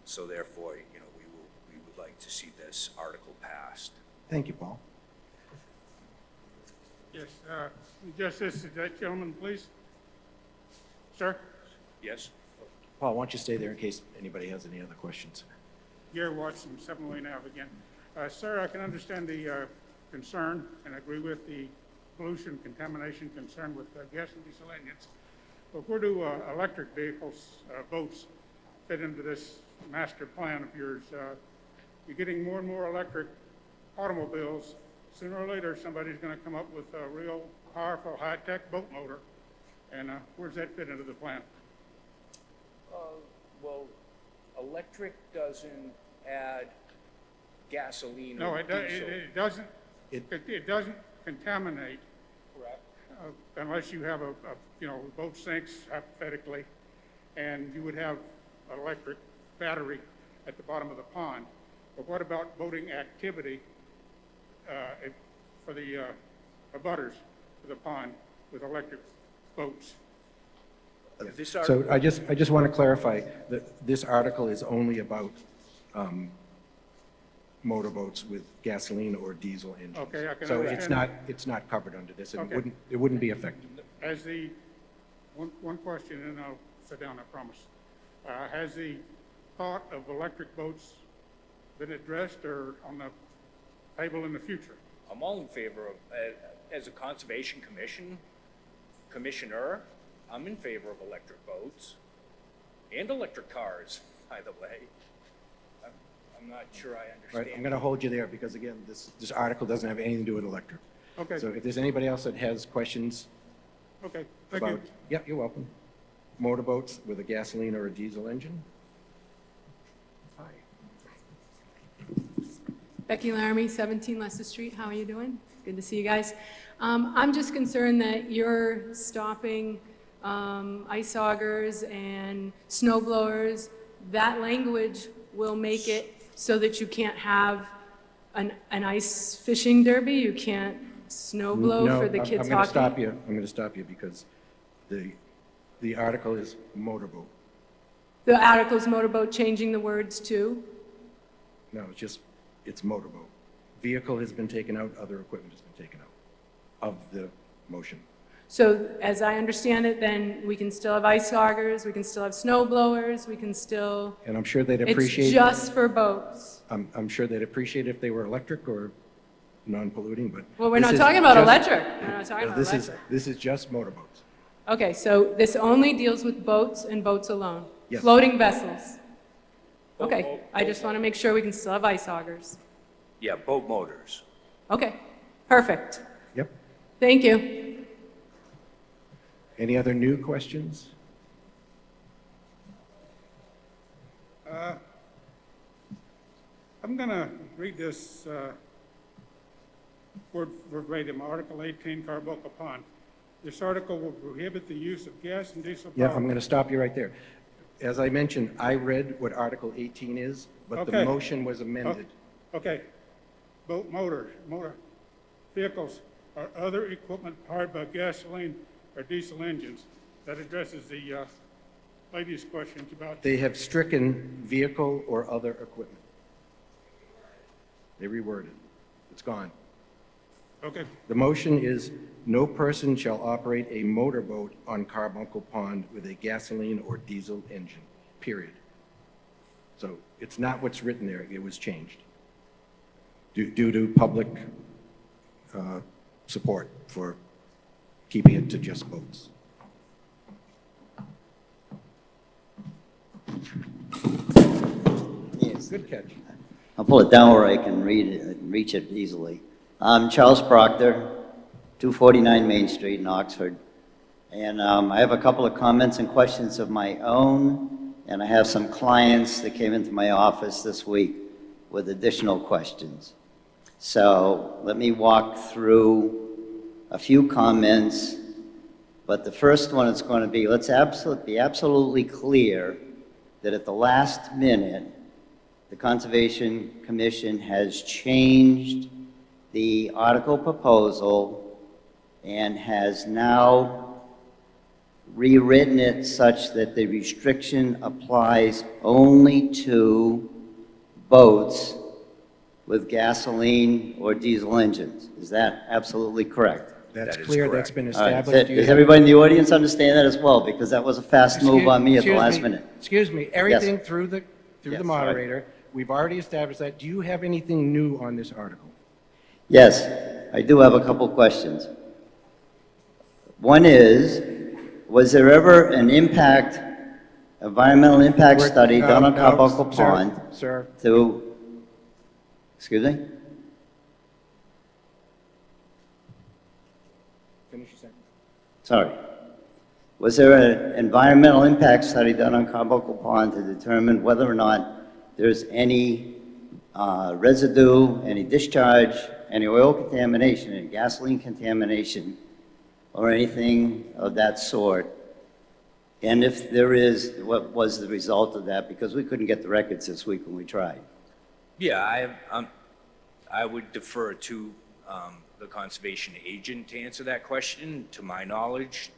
So therefore, we would like to see this article passed. Thank you, Paul. Yes, Justice, that gentleman, please. Sir? Yes? Paul, why don't you stay there in case anybody has any other questions? Gary Watson, 7 Lane Ave again. Sir, I can understand the concern and agree with the pollution contamination concern with gas and diesel engines. But where do electric vehicles, boats, fit into this master plan of yours? You're getting more and more electric automobiles. Sooner or later, somebody's going to come up with a real powerful, high-tech boat motor, and where does that fit into the plan? Well, electric doesn't add gasoline No, or it diesel. it doesn't contaminate Correct. unless you have boat sinks hypothetically, and you would have an electric battery at the bottom of the pond. But what about boating activity for the abutters to the pond with electric boats? This So I just want to clarify that this article is only about motorboats with gasoline or diesel engines. Okay, I can So understand. it's not covered under this. Okay. It wouldn't be affected. Has one question, and I'll sit down, I promise. Has the thought of electric boats been addressed or on the table in the future? I'm all in favor of, as a conservation commissioner, I'm in favor of electric boats and electric cars, by the way. I'm not sure I understand. Right, I'm going to hold you there because, again, this article doesn't have anything to do with electric. Okay, So if there's anybody else that has questions okay, thank about... you. Yeah, you're welcome. Motorboats with a gasoline or a diesel engine? Hi. Becky Laramie, 17 Leicester Street. How are you doing? Good to see you guys. I'm just concerned that you're stopping ice augers and snow blowers. That language will make it so that you can't have an ice fishing derby. You can't snow blow for the kids No, hockey. I'm going to stop you because the article is motorboat. The article's motorboat, changing the words to? No, it's motorboat. Vehicle has been taken out, other equipment has been taken out of the motion. So as I understand it, then we can still have ice augers, we can still have snow blowers, we can still... And I'm sure they'd It's appreciate... just for boats. I'm sure they'd appreciate if they were electric or non-polluting, but... Well, we're this not is talking about just- electric. We're not talking about This electric. this is just motorboats. Okay, so this only deals with boats and boats alone? Yes. Floating vessels? Boat Okay, mo- I just want to make sure we can still have ice augers. Yeah, boat motors. Okay, perfect. Yep. Thank you. Any other new questions? I'm going to read this word verbatim, Article 18, Carbuncle Pond. This article will prohibit the use of gas and diesel Yeah, power. I'm going to stop you right there. As I mentioned, I read what Article 18 is, but the Okay. motion was amended. Okay. Boat motor vehicles or other equipment powered by gasoline or diesel engines. That addresses the lady's questions about, They have stricken vehicle or other equipment. They reworded. It's gone. okay, The motion is, no person shall operate a motorboat on Carbuncle Pond with a gasoline or diesel engine, period. So it's not what's written there, it was changed due to public support for keeping it to just boats. Yes, Good catch. I'll pull it down where I can read it, reach it easily. I'm Charles Proctor, 249 Main Street in Oxford. And I have a couple of comments and questions of my own, and I have some clients that came into my office this week with additional questions. So let me walk through a few comments, but the first one is going to be, let's be absolutely clear that at the last minute, the Conservation Commission has changed the article proposal and has now rewritten it such that the restriction applies only to boats with gasoline or diesel engines. Is that absolutely correct? That's That is clear, correct. that's been All right. established. Do you Does have- everybody in the audience understand that as well? Because that was a fast move on me at the Excuse last me, minute. Excuse me, everything through the Yes, moderator, we've already established that. Do you have anything new on this article? Yes, I do have a couple questions. One is, was there ever an environmental impact We're- study done on no, Carbuncle sir, Pond Sir, to, excuse me? finish sorry. Was there an environmental impact study done on Carbuncle Pond to determine whether or not there's any residue, any discharge, any oil contamination, any gasoline contamination, or anything of that sort? And if there is, what was the result of that? Because we couldn't get the records this week when we tried. Yeah, I would defer to the conservation agent to answer that question. To my knowledge,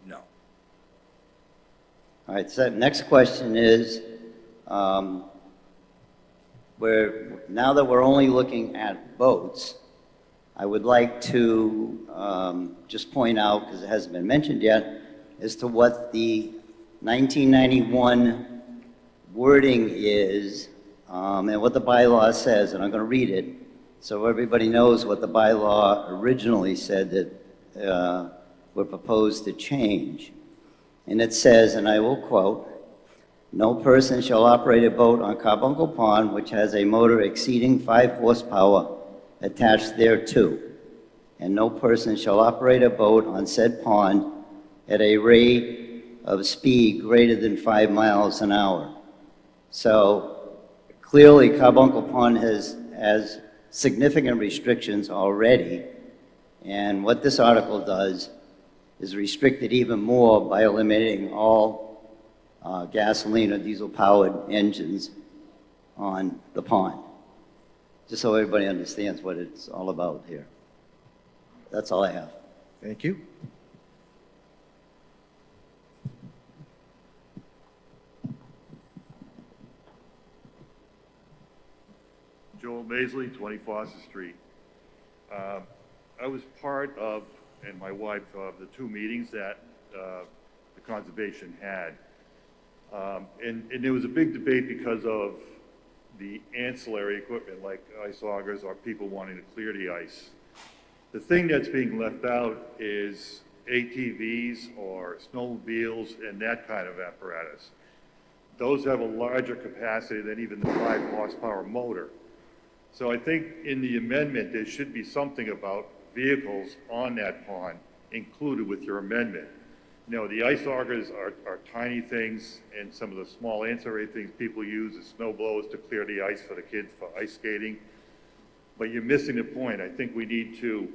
no. All right, so next question is, now that we're only looking at boats, I would like to just point out, because it hasn't been mentioned yet, as to what the 1991 wording is, and what the bylaw says, and I'm going to read it, so everybody knows what the bylaw originally said that we're proposed to change. And it says, and I will quote, "No person shall operate a boat on Carbuncle Pond which has a motor exceeding 5 horsepower attached thereto, and no person shall operate a boat on said pond at a rate of speed greater than 5 miles an hour." So clearly Carbuncle Pond has significant restrictions already, and what this article does is restrict it even more by eliminating all gasoline or diesel-powered engines on the pond. Just so everybody understands what it's all about here. That's all I have. Thank you. Joel Maisley, 20 Foster Street. I was part of, and my wife, of the 2 meetings that the Conservation had. And there was a big debate because of the ancillary equipment like ice augers or people wanting to clear the ice. The thing that's being left out is ATVs or snowmobiles and that kind of apparatus. Those have a larger capacity than even the 5 horsepower motor. So I think in the amendment, there should be something about vehicles on that pond included with your amendment. You know, the ice augers are tiny things, and some of the small ancillary things people use is snow blowers to clear the ice for the kids for ice skating. But you're missing the point. I think we need to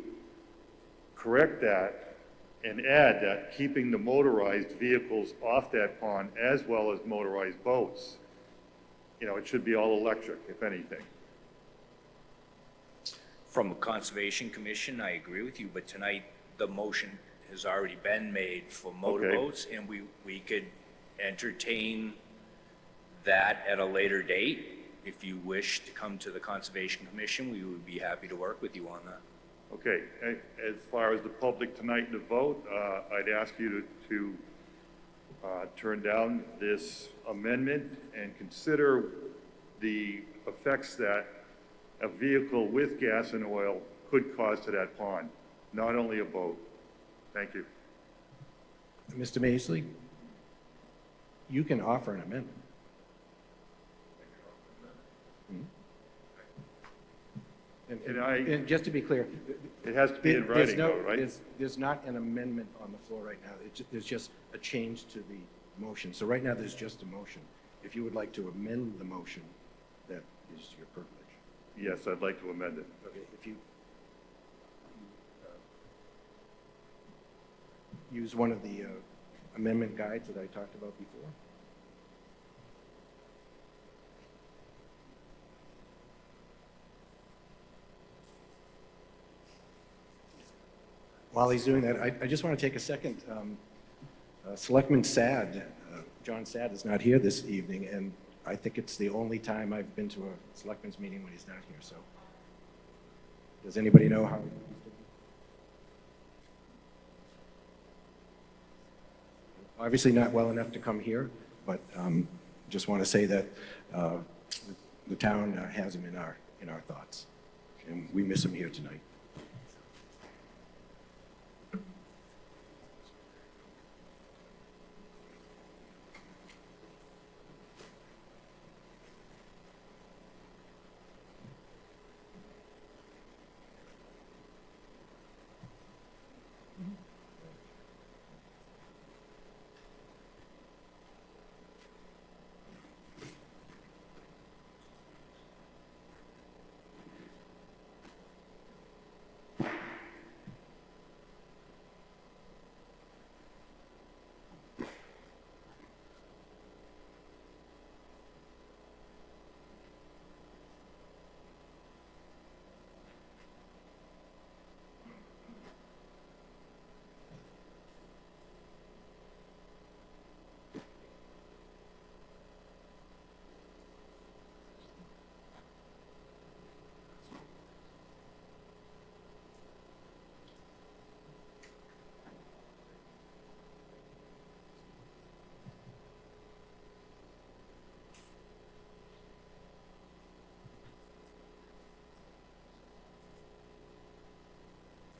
correct that and add that keeping the motorized vehicles off that pond as well as motorized boats. You know, it should be all electric, if anything. From a Conservation Commission, I agree with you, but tonight, the motion has already been made for motorboats, and we could entertain that at a later date. If you wish to come to the Conservation Commission, we would be happy to work with you on that. Okay, as far as the public tonight to vote, I'd ask you to turn down this amendment and consider the effects that a vehicle with gas and oil could cause to that pond, not only a boat. Thank you. Mr. Maisley, you can offer an amendment. And just to be clear, It has to be in writing though, right? There's not an amendment on the floor right now. There's just a change to the motion. So right now, there's just a motion. If you would like to amend the motion, that is your privilege. Yes, I'd like to amend it. Okay, if you use one of the amendment guides that I talked about before. While he's doing that, I just want to take a second. Selectman Sad, John Sad is not here this evening, and I think it's the only time I've been to a Selectmen's meeting when he's not here, so. Does anybody know how? Obviously not well enough to come here, but just want to say that the town has him in our thoughts, and we miss him here tonight.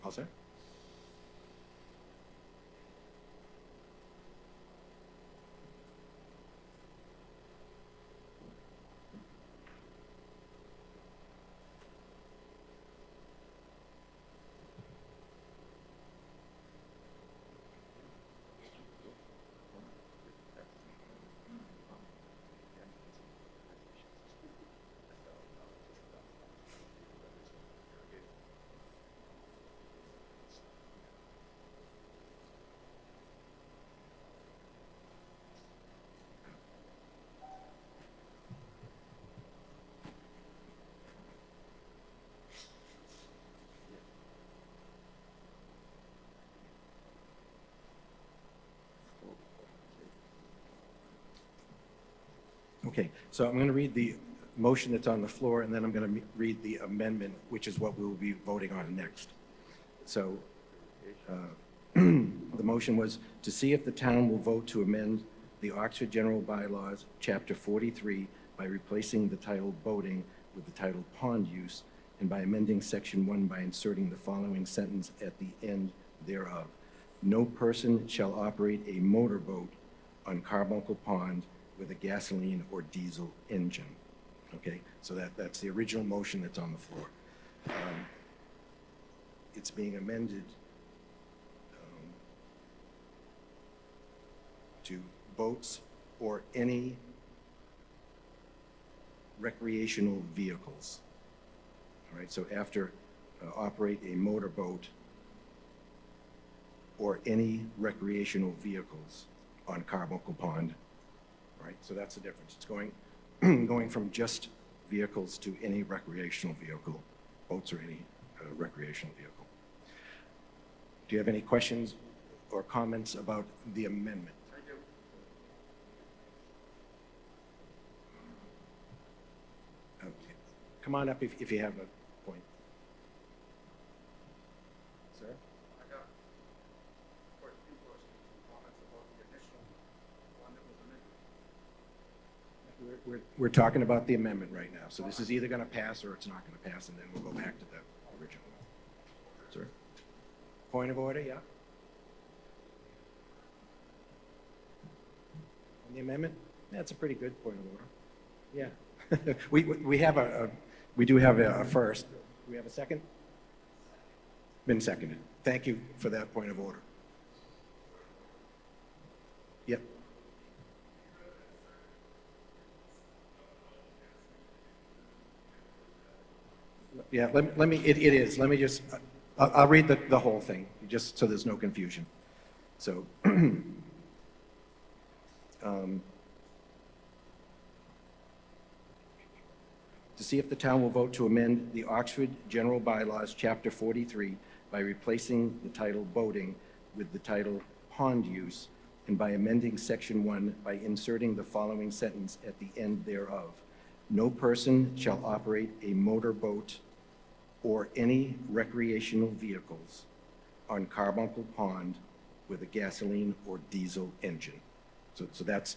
All set? Okay, so I'm going to read the motion that's on the floor, and then I'm going to read the amendment, which is what we will be voting on next. So the motion was to see if the town will vote to amend the Oxford General Bylaws, Chapter 43, by replacing the title boating with the title pond use, and by amending Section 1 by inserting the following sentence at the end thereof. No person shall operate a motorboat on Carbuncle Pond with a gasoline or diesel engine. Okay, so that's the original motion that's on the floor. It's being amended to boats or any recreational vehicles. All right, so after operate a motorboat or any recreational vehicles on Carbuncle Pond. All right, so that's the difference. It's going going from just vehicles to any recreational vehicle, boats or any recreational vehicle. Do you have any questions or comments about the amendment? I do. Okay. Come on up if you have a point. Sir? I got quite a few questions and comments about the initial one that was amended. We're talking about the amendment right now, so this is either going to pass or it's not going to pass, and then we'll go back to the original one. Sir? Point of order, yeah? On the amendment? That's a pretty good point of order. Yeah. We do have a first. Do we have a second? Been seconded. Thank you for that point of order. Yep. Yeah, let me, it is. Let me just, I'll read the whole thing, just so there's no confusion. So, to see if the town will vote to amend the Oxford General Bylaws, Chapter 43, by replacing the title boating with the title pond use, and by amending Section 1 by inserting the following sentence at the end thereof. No person shall operate a motorboat or any recreational vehicles on Carbuncle Pond with a gasoline or diesel engine. So that's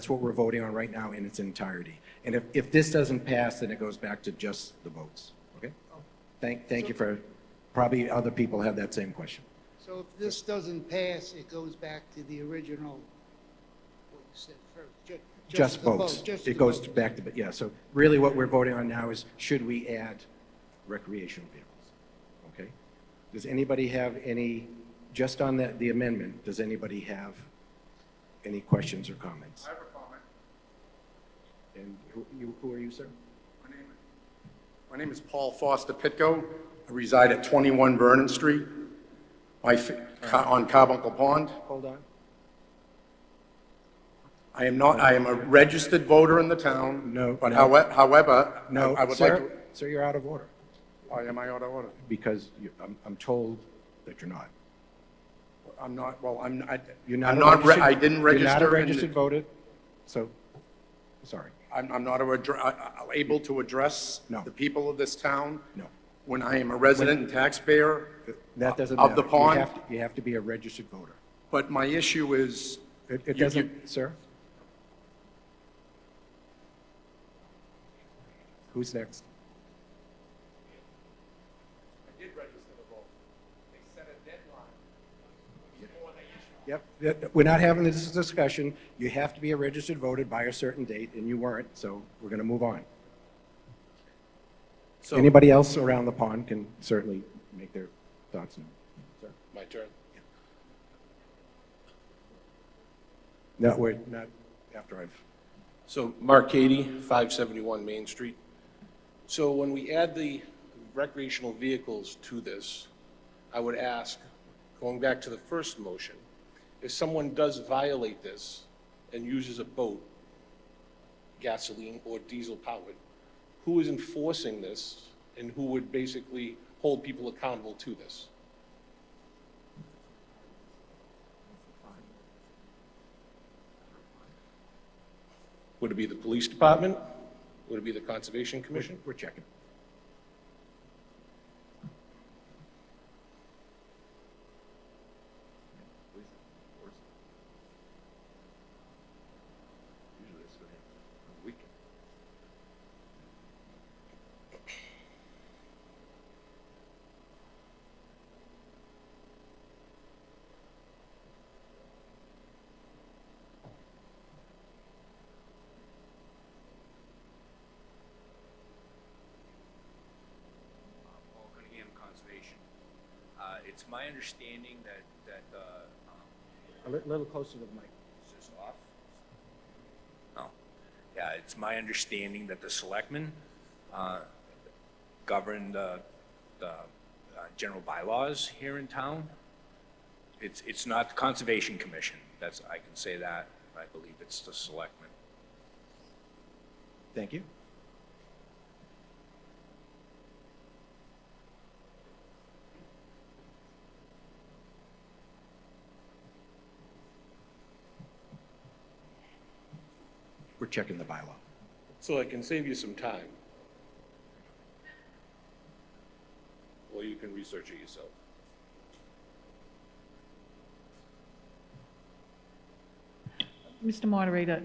what we're voting on right now in its entirety. And if this doesn't pass, then it goes back to just the boats, okay? Thank you for, probably other people have that same question. So if this doesn't pass, it goes back to the original, what you said first? Just the boats. boat, just It the goes boat. back to, yeah, so really what we're voting on now is, should we add recreational vehicles? Okay? Does anybody have any, just on the amendment, does anybody have any questions or comments? I have a comment. And who are you, sir? My name is Paul Foster Pitko. I reside at 21 Vernon Street on Carbuncle Pond. Hold on. I am a registered voter in the town. No, But no. however, No, I would like to... sir, sir, you're out of order, Why am I out of order? because I'm told that you're not. I'm not, well, You're not I'm a not, registered- I didn't register. You're not a in- registered voter, so, sorry. I'm not able to address No. the people of this town. No. When I am a resident and taxpayer That doesn't matter. of the pond. You have to be a registered voter. But my issue is... It you- doesn't, sir? Who's next? I did register to vote. Yep, we're not having this discussion. You have to be a registered voter by a certain date, and you weren't, so we're going to move on. So, Anybody else around the pond can certainly make their thoughts known. Sir? my turn. No, we're not, after I've, So Mark Cady, 571 Main Street. So when we add the recreational vehicles to this, I would ask, going back to the first motion, if someone does violate this and uses a boat, gasoline or diesel powered, who is enforcing this and who would basically hold people accountable to this? Would it be the police department? Would it be the Conservation Commission? we're checking. Paul Cunningham, Conservation. It's my understanding that A little closer to the mic. is this off? Oh, yeah, it's my understanding that the selectmen govern the general bylaws here in town. It's not the Conservation Commission, I can say that. I believe it's the selectmen. Thank you. We're checking the bylaw. So I can save you some time. Or you can research it yourself. Mr. Moderator,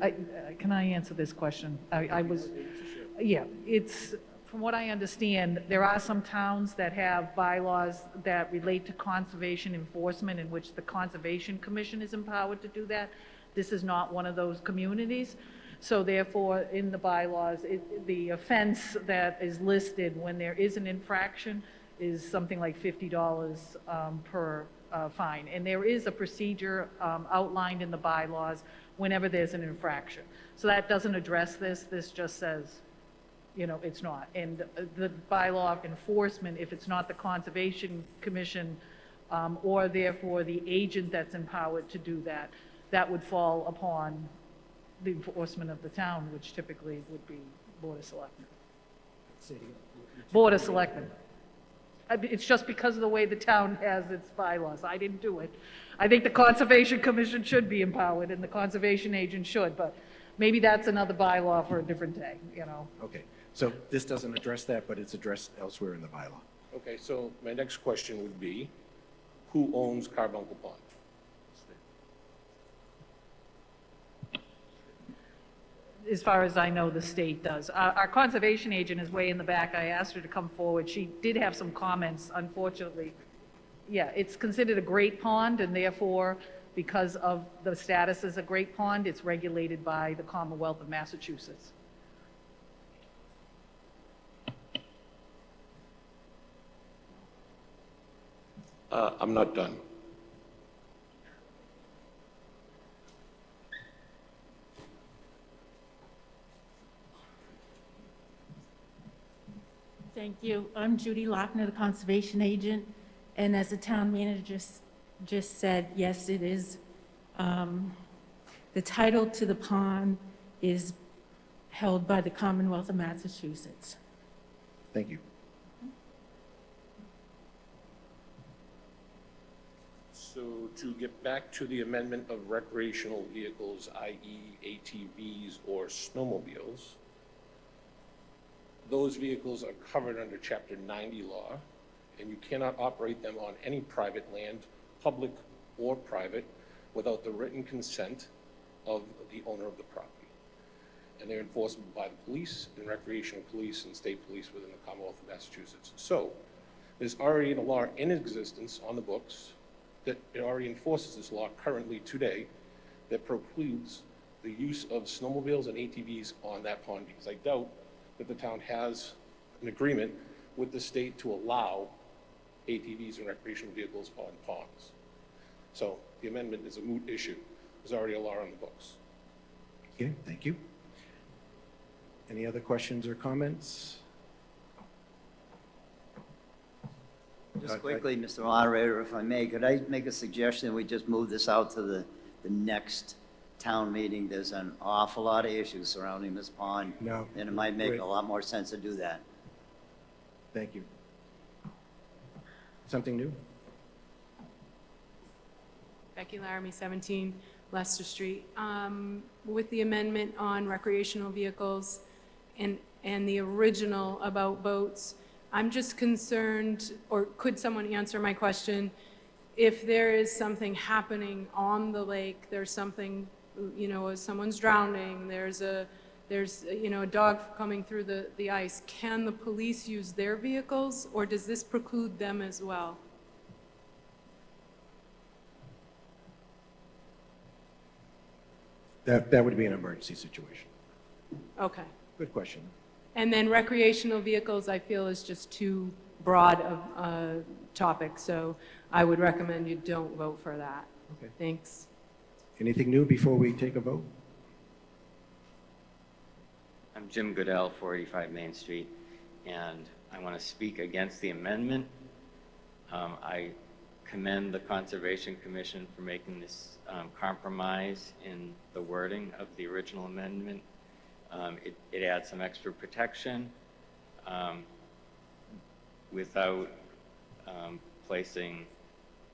can I answer this question? Yeah, it's, from what I understand, there are some towns that have bylaws that relate to conservation enforcement in which the Conservation Commission is empowered to do that. This is not one of those communities. So therefore, in the bylaws, the offense that is listed when there is an infraction is something like $50 per fine. And there is a procedure outlined in the bylaws whenever there's an infraction. So that doesn't address this. This just says, you know, it's not. And the bylaw enforcement, if it's not the Conservation Commission or therefore the agent that's empowered to do that, that would fall upon the enforcement of the town, which typically would be Board of Selectmen. Board of Selectmen. It's just because of the way the town has its bylaws. I didn't do it. I think the Conservation Commission should be empowered and the conservation agent should, but maybe that's another bylaw for a different day, you know? Okay, so this doesn't address that, but it's addressed elsewhere in the bylaw. Okay, so my next question would be, who owns Carbuncle Pond? As far as I know, the state does. Our conservation agent is way in the back. I asked her to come forward. She did have some comments, unfortunately. Yeah, it's considered a great pond, and therefore, because of the status as a great pond, it's regulated by the Commonwealth of Massachusetts. I'm not done. Thank you. I'm Judy Lochner, the conservation agent, and as the town manager just said, yes, it is. The title to the pond is held by the Commonwealth of Massachusetts. Thank you. So to get back to the amendment of recreational vehicles, i.e. ATVs or snowmobiles, those vehicles are covered under Chapter 90 law, and you cannot operate them on any private land, public or private, without the written consent of the owner of the property. And they're enforceable by the police and recreational police and state police within the Commonwealth of Massachusetts. So there's already a law in existence on the books that it already enforces this law currently today that precludes the use of snowmobiles and ATVs on that pond, because I doubt that the town has an agreement with the state to allow ATVs and recreational vehicles on ponds. So the amendment is a moot issue. There's already a law on the books. Okay, thank you. Any other questions or comments? Just quickly, Mr. Moderator, if I may, could I make a suggestion that we just move this out to the next town meeting? There's an awful lot of issues surrounding this pond. No. And it might make Great. a lot more sense to do that. Thank you. Something new? Becky Laramie, 17 Leicester Street. With the amendment on recreational vehicles and the original about boats, I'm just concerned, or could someone answer my question, if there is something happening on the lake, there's something, you know, someone's drowning, there's a dog coming through the ice, can the police use their vehicles, or does this preclude them as well? That would be an emergency situation. Okay. Good question. And then recreational vehicles, I feel, is just too broad of a topic, so I would recommend you don't vote for that. Okay. Thanks. Anything new before we take a vote? I'm Jim Goodell, 485 Main Street, and I want to speak against the amendment. I commend the Conservation Commission for making this compromise in the wording of the original amendment. It adds some extra protection without placing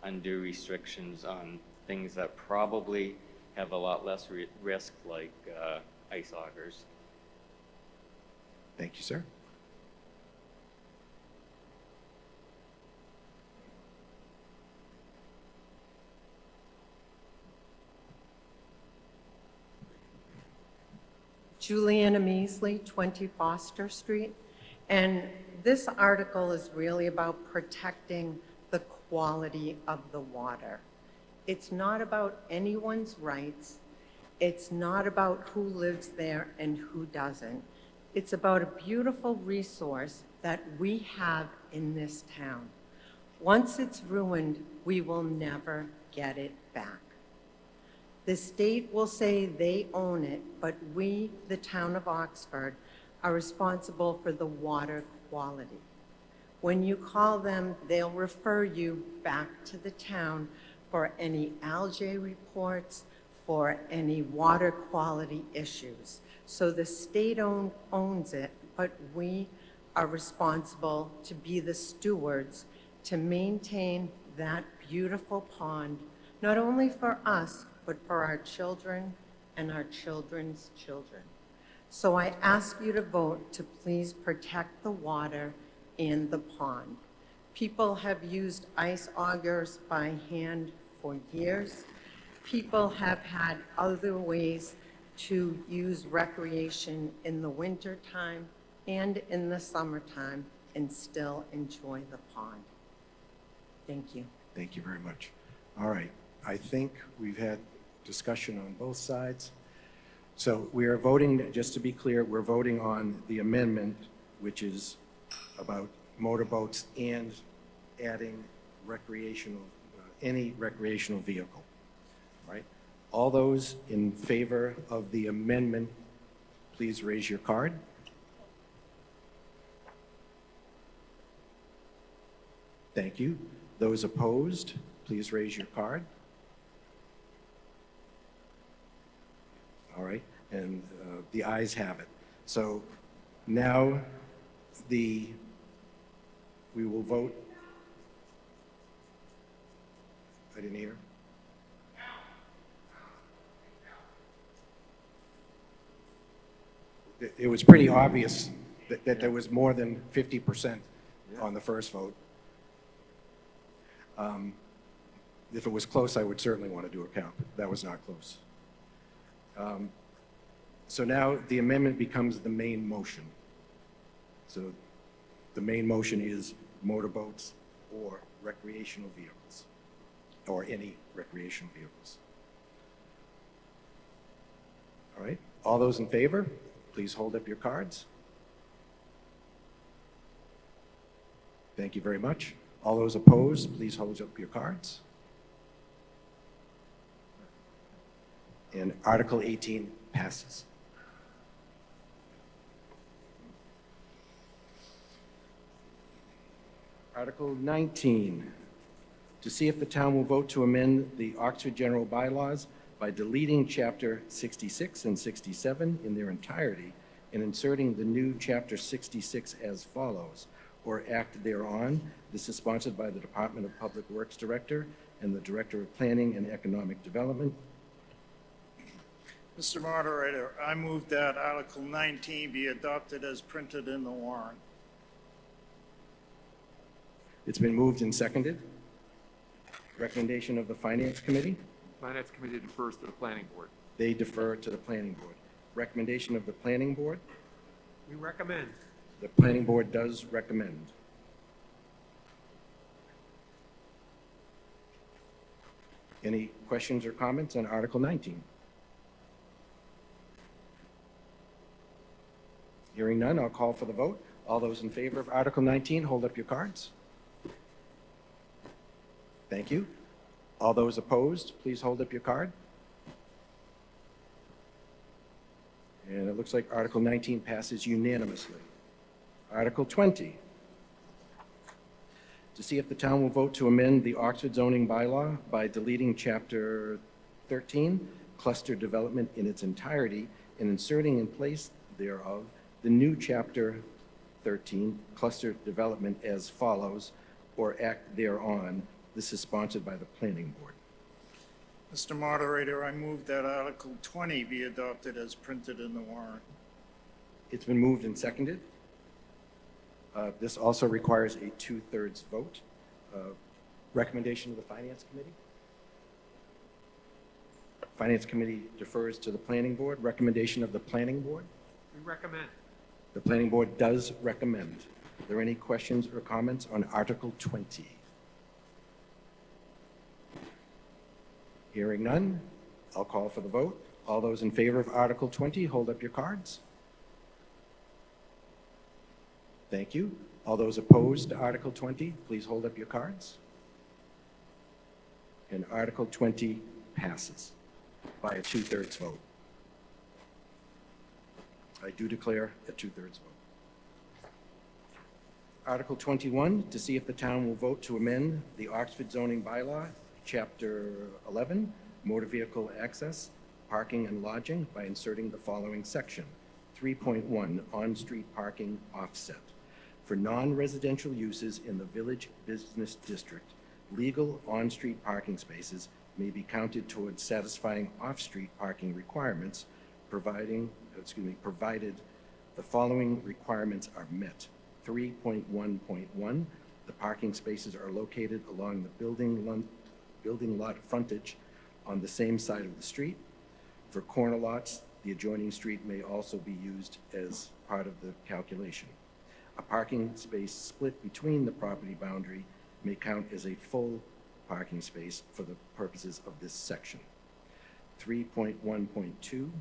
undue restrictions on things that probably have a lot less risk, like ice augers. Thank you, sir. Juliana Measley, 20 Foster Street. And this article is really about protecting the quality of the water. It's not about anyone's rights. It's not about who lives there and who doesn't. It's about a beautiful resource that we have in this town. Once it's ruined, we will never get it back. The state will say they own it, but we, the town of Oxford, are responsible for the water quality. When you call them, they'll refer you back to the town for any algae reports, for any water quality issues. So the state owns it, but we are responsible to be the stewards to maintain that beautiful pond, not only for us, but for our children and our children's children. So I ask you to vote to please protect the water in the pond. People have used ice augers by hand for years. People have had other ways to use recreation in the wintertime and in the summertime and still enjoy the pond. Thank you. Thank you very much. All right, I think we've had discussion on both sides. So we are voting, just to be clear, we're voting on the amendment, which is about motorboats and adding recreational, any recreational vehicle, right? All those in favor of the amendment, please raise your card. Thank you. Those opposed, please raise your card. All right, and the ayes have it. So now we will vote. I didn't hear. It was pretty obvious that there was more than 50% on the first vote. If it was close, I would certainly want to do a count, but that was not close. So now the amendment becomes the main motion. So the main motion is motorboats or recreational vehicles. or any recreational vehicles. All right, all those in favor, please hold up your cards. Thank you very much. All those opposed, please hold up your cards. And Article 18 passes. Article 19, to see if the town will vote to amend the Oxford General Bylaws by deleting Chapter 66 and 67 in their entirety and inserting the new Chapter 66 as follows, or act thereon. This is sponsored by the Department of Public Works Director and the Director of Planning and Economic Development. Mr. Moderator, I move that Article 19 be adopted as printed in the warrant. It's been moved and seconded. Recommendation of the Finance Committee. Finance Committee defers to the Planning Board. They defer to the Planning Board. Recommendation of the Planning Board. We recommend. The Planning Board does recommend. Any questions or comments on Article 19? Hearing none, I'll call for the vote. All those in favor of Article 19, hold up your cards. Thank you. All those opposed, please hold up your card. And it looks like Article 19 passes unanimously. Article 20, to see if the town will vote to amend the Oxford zoning bylaw by deleting Chapter 13, cluster development in its entirety, and inserting in place thereof the new Chapter 13, cluster development as follows, or act thereon. This is sponsored by the Planning Board. Mr. Moderator, I move that Article 20 be adopted as printed in the warrant. It's been moved and seconded. This also requires a 2/3 vote. Recommendation of the Finance Committee? Finance Committee defers to the Planning Board. Recommendation of the Planning Board? We recommend. The Planning Board does recommend. Are there any questions or comments on Article 20? Hearing none, I'll call for the vote. All those in favor of Article 20, hold up your cards. Thank you. All those opposed to Article 20, please hold up your cards. And Article 20 passes by a 2/3 vote. I do declare a 2/3 vote. Article 21, to see if the town will vote to amend the Oxford zoning bylaw, Chapter 11, motor vehicle access, parking and lodging, by inserting the following section. 3.1, on-street parking offset. For non-residential uses in the Village Business District, legal on-street parking spaces may be counted towards satisfying off-street parking requirements, provided the following requirements are met. 3.1.1, the parking spaces are located along the building lot frontage on the same side of the street. For corner lots, the adjoining street may also be used as part of the calculation. A parking space split between the property boundary may count as a full parking space for the purposes of this section. 3.1.2,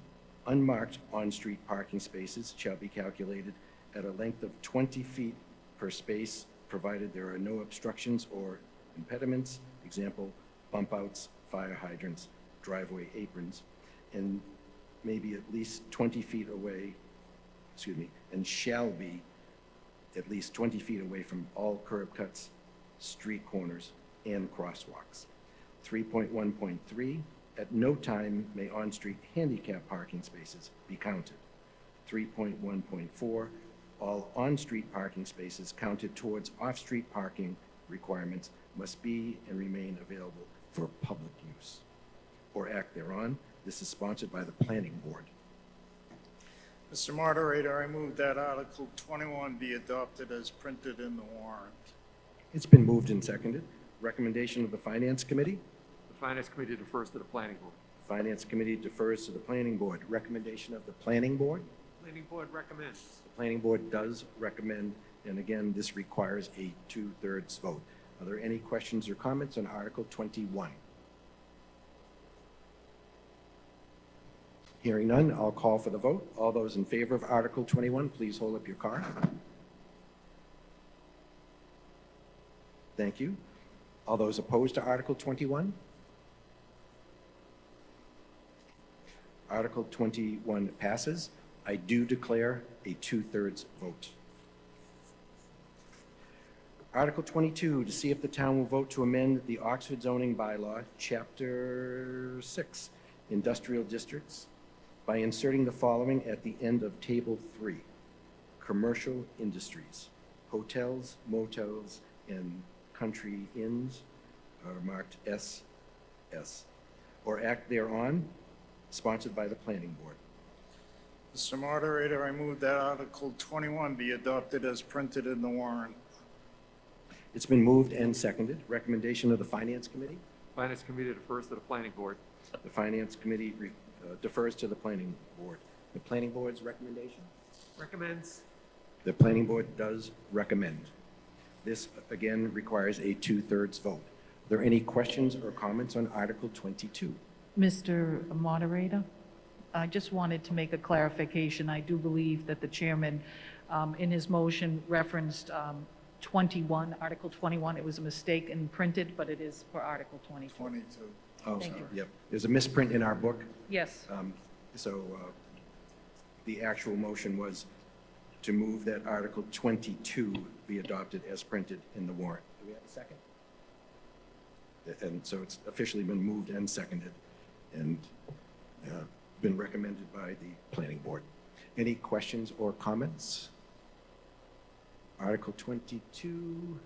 unmarked on-street parking spaces shall be calculated at a length of 20 feet per space, provided there are no obstructions or impediments, example, bump outs, fire hydrants, driveway aprons, and may be at least 20 feet away, and shall be at least 20 feet away from all curb cuts, street corners, and crosswalks. 3.1.3, at no time may on-street handicap parking spaces be counted. 3.1.4, all on-street parking spaces counted towards off-street parking requirements must be and remain available for public use or act thereon. This is sponsored by the Planning Board. Mr. Moderator, I move that Article 21 be adopted as printed in the warrant. It's been moved and seconded. Recommendation of the Finance Committee? The Finance Committee defers to the Planning Board. Finance Committee defers to the Planning Board. Recommendation of the Planning Board? Planning Board recommends. The Planning Board does recommend, and again, this requires a 2/3 vote. Are there any questions or comments on Article 21? Hearing none, I'll call for the vote. All those in favor of Article 21, please hold up your card. Thank you. All those opposed to Article 21? Article 21 passes. I do declare a 2/3 vote. Article 22, to see if the town will vote to amend the Oxford zoning bylaw, Chapter 6, Industrial Districts, by inserting the following at the end of Table 3. Commercial industries, hotels, motels, and country inns are marked SS, or act thereon, sponsored by the planning board. Mr. Moderator, I move that Article 21 be adopted as printed in the warrant. It's been moved and seconded. Recommendation of the Finance Committee. Finance Committee defers to the Planning Board. The Finance Committee defers to the Planning Board. The Planning Board's recommendation? Recommends. The Planning Board does recommend. This, again, requires a 2/3 vote. Are there any questions or comments on Article 22? Mr. Moderator, I just wanted to make a clarification. I do believe that the chairman, in his motion, referenced 21, Article 21. It was a mistake and printed, but it is for Article 22. 22. Oh, Thank you. yep. There's a misprint in our book. Yes. So the actual motion was to move that Article 22 be adopted as printed in the warrant. Do we have a second? And so it's officially been moved and seconded and been recommended by the planning board. Any questions or comments? Article 22,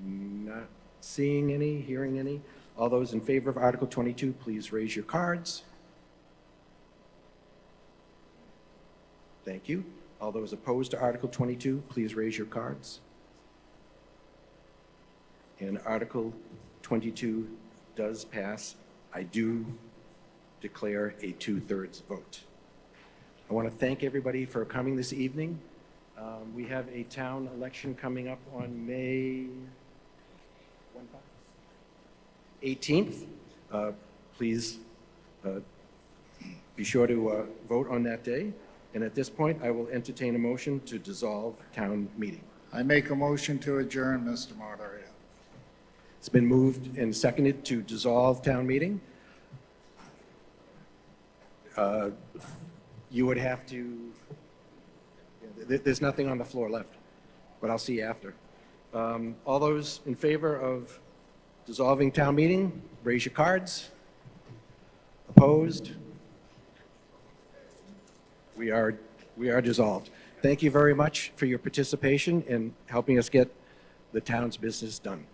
not seeing any, hearing any. All those in favor of Article 22, please raise your cards. Thank you. All those opposed to Article 22, please raise your cards. And Article 22 does pass. I do declare a 2/3 vote. I want to thank everybody for coming this evening. We have a town election coming up on May 18th. Please be sure to vote on that day. And at this point, I will entertain a motion to dissolve town meeting. I make a motion to adjourn, Mr. Moderator. It's been moved and seconded to dissolve town meeting. You would have to, there's nothing on the floor left, but I'll see you after. All those in favor of dissolving town meeting, raise your cards. Opposed? We are dissolved. Thank you very much for your participation in helping us get the town's business done.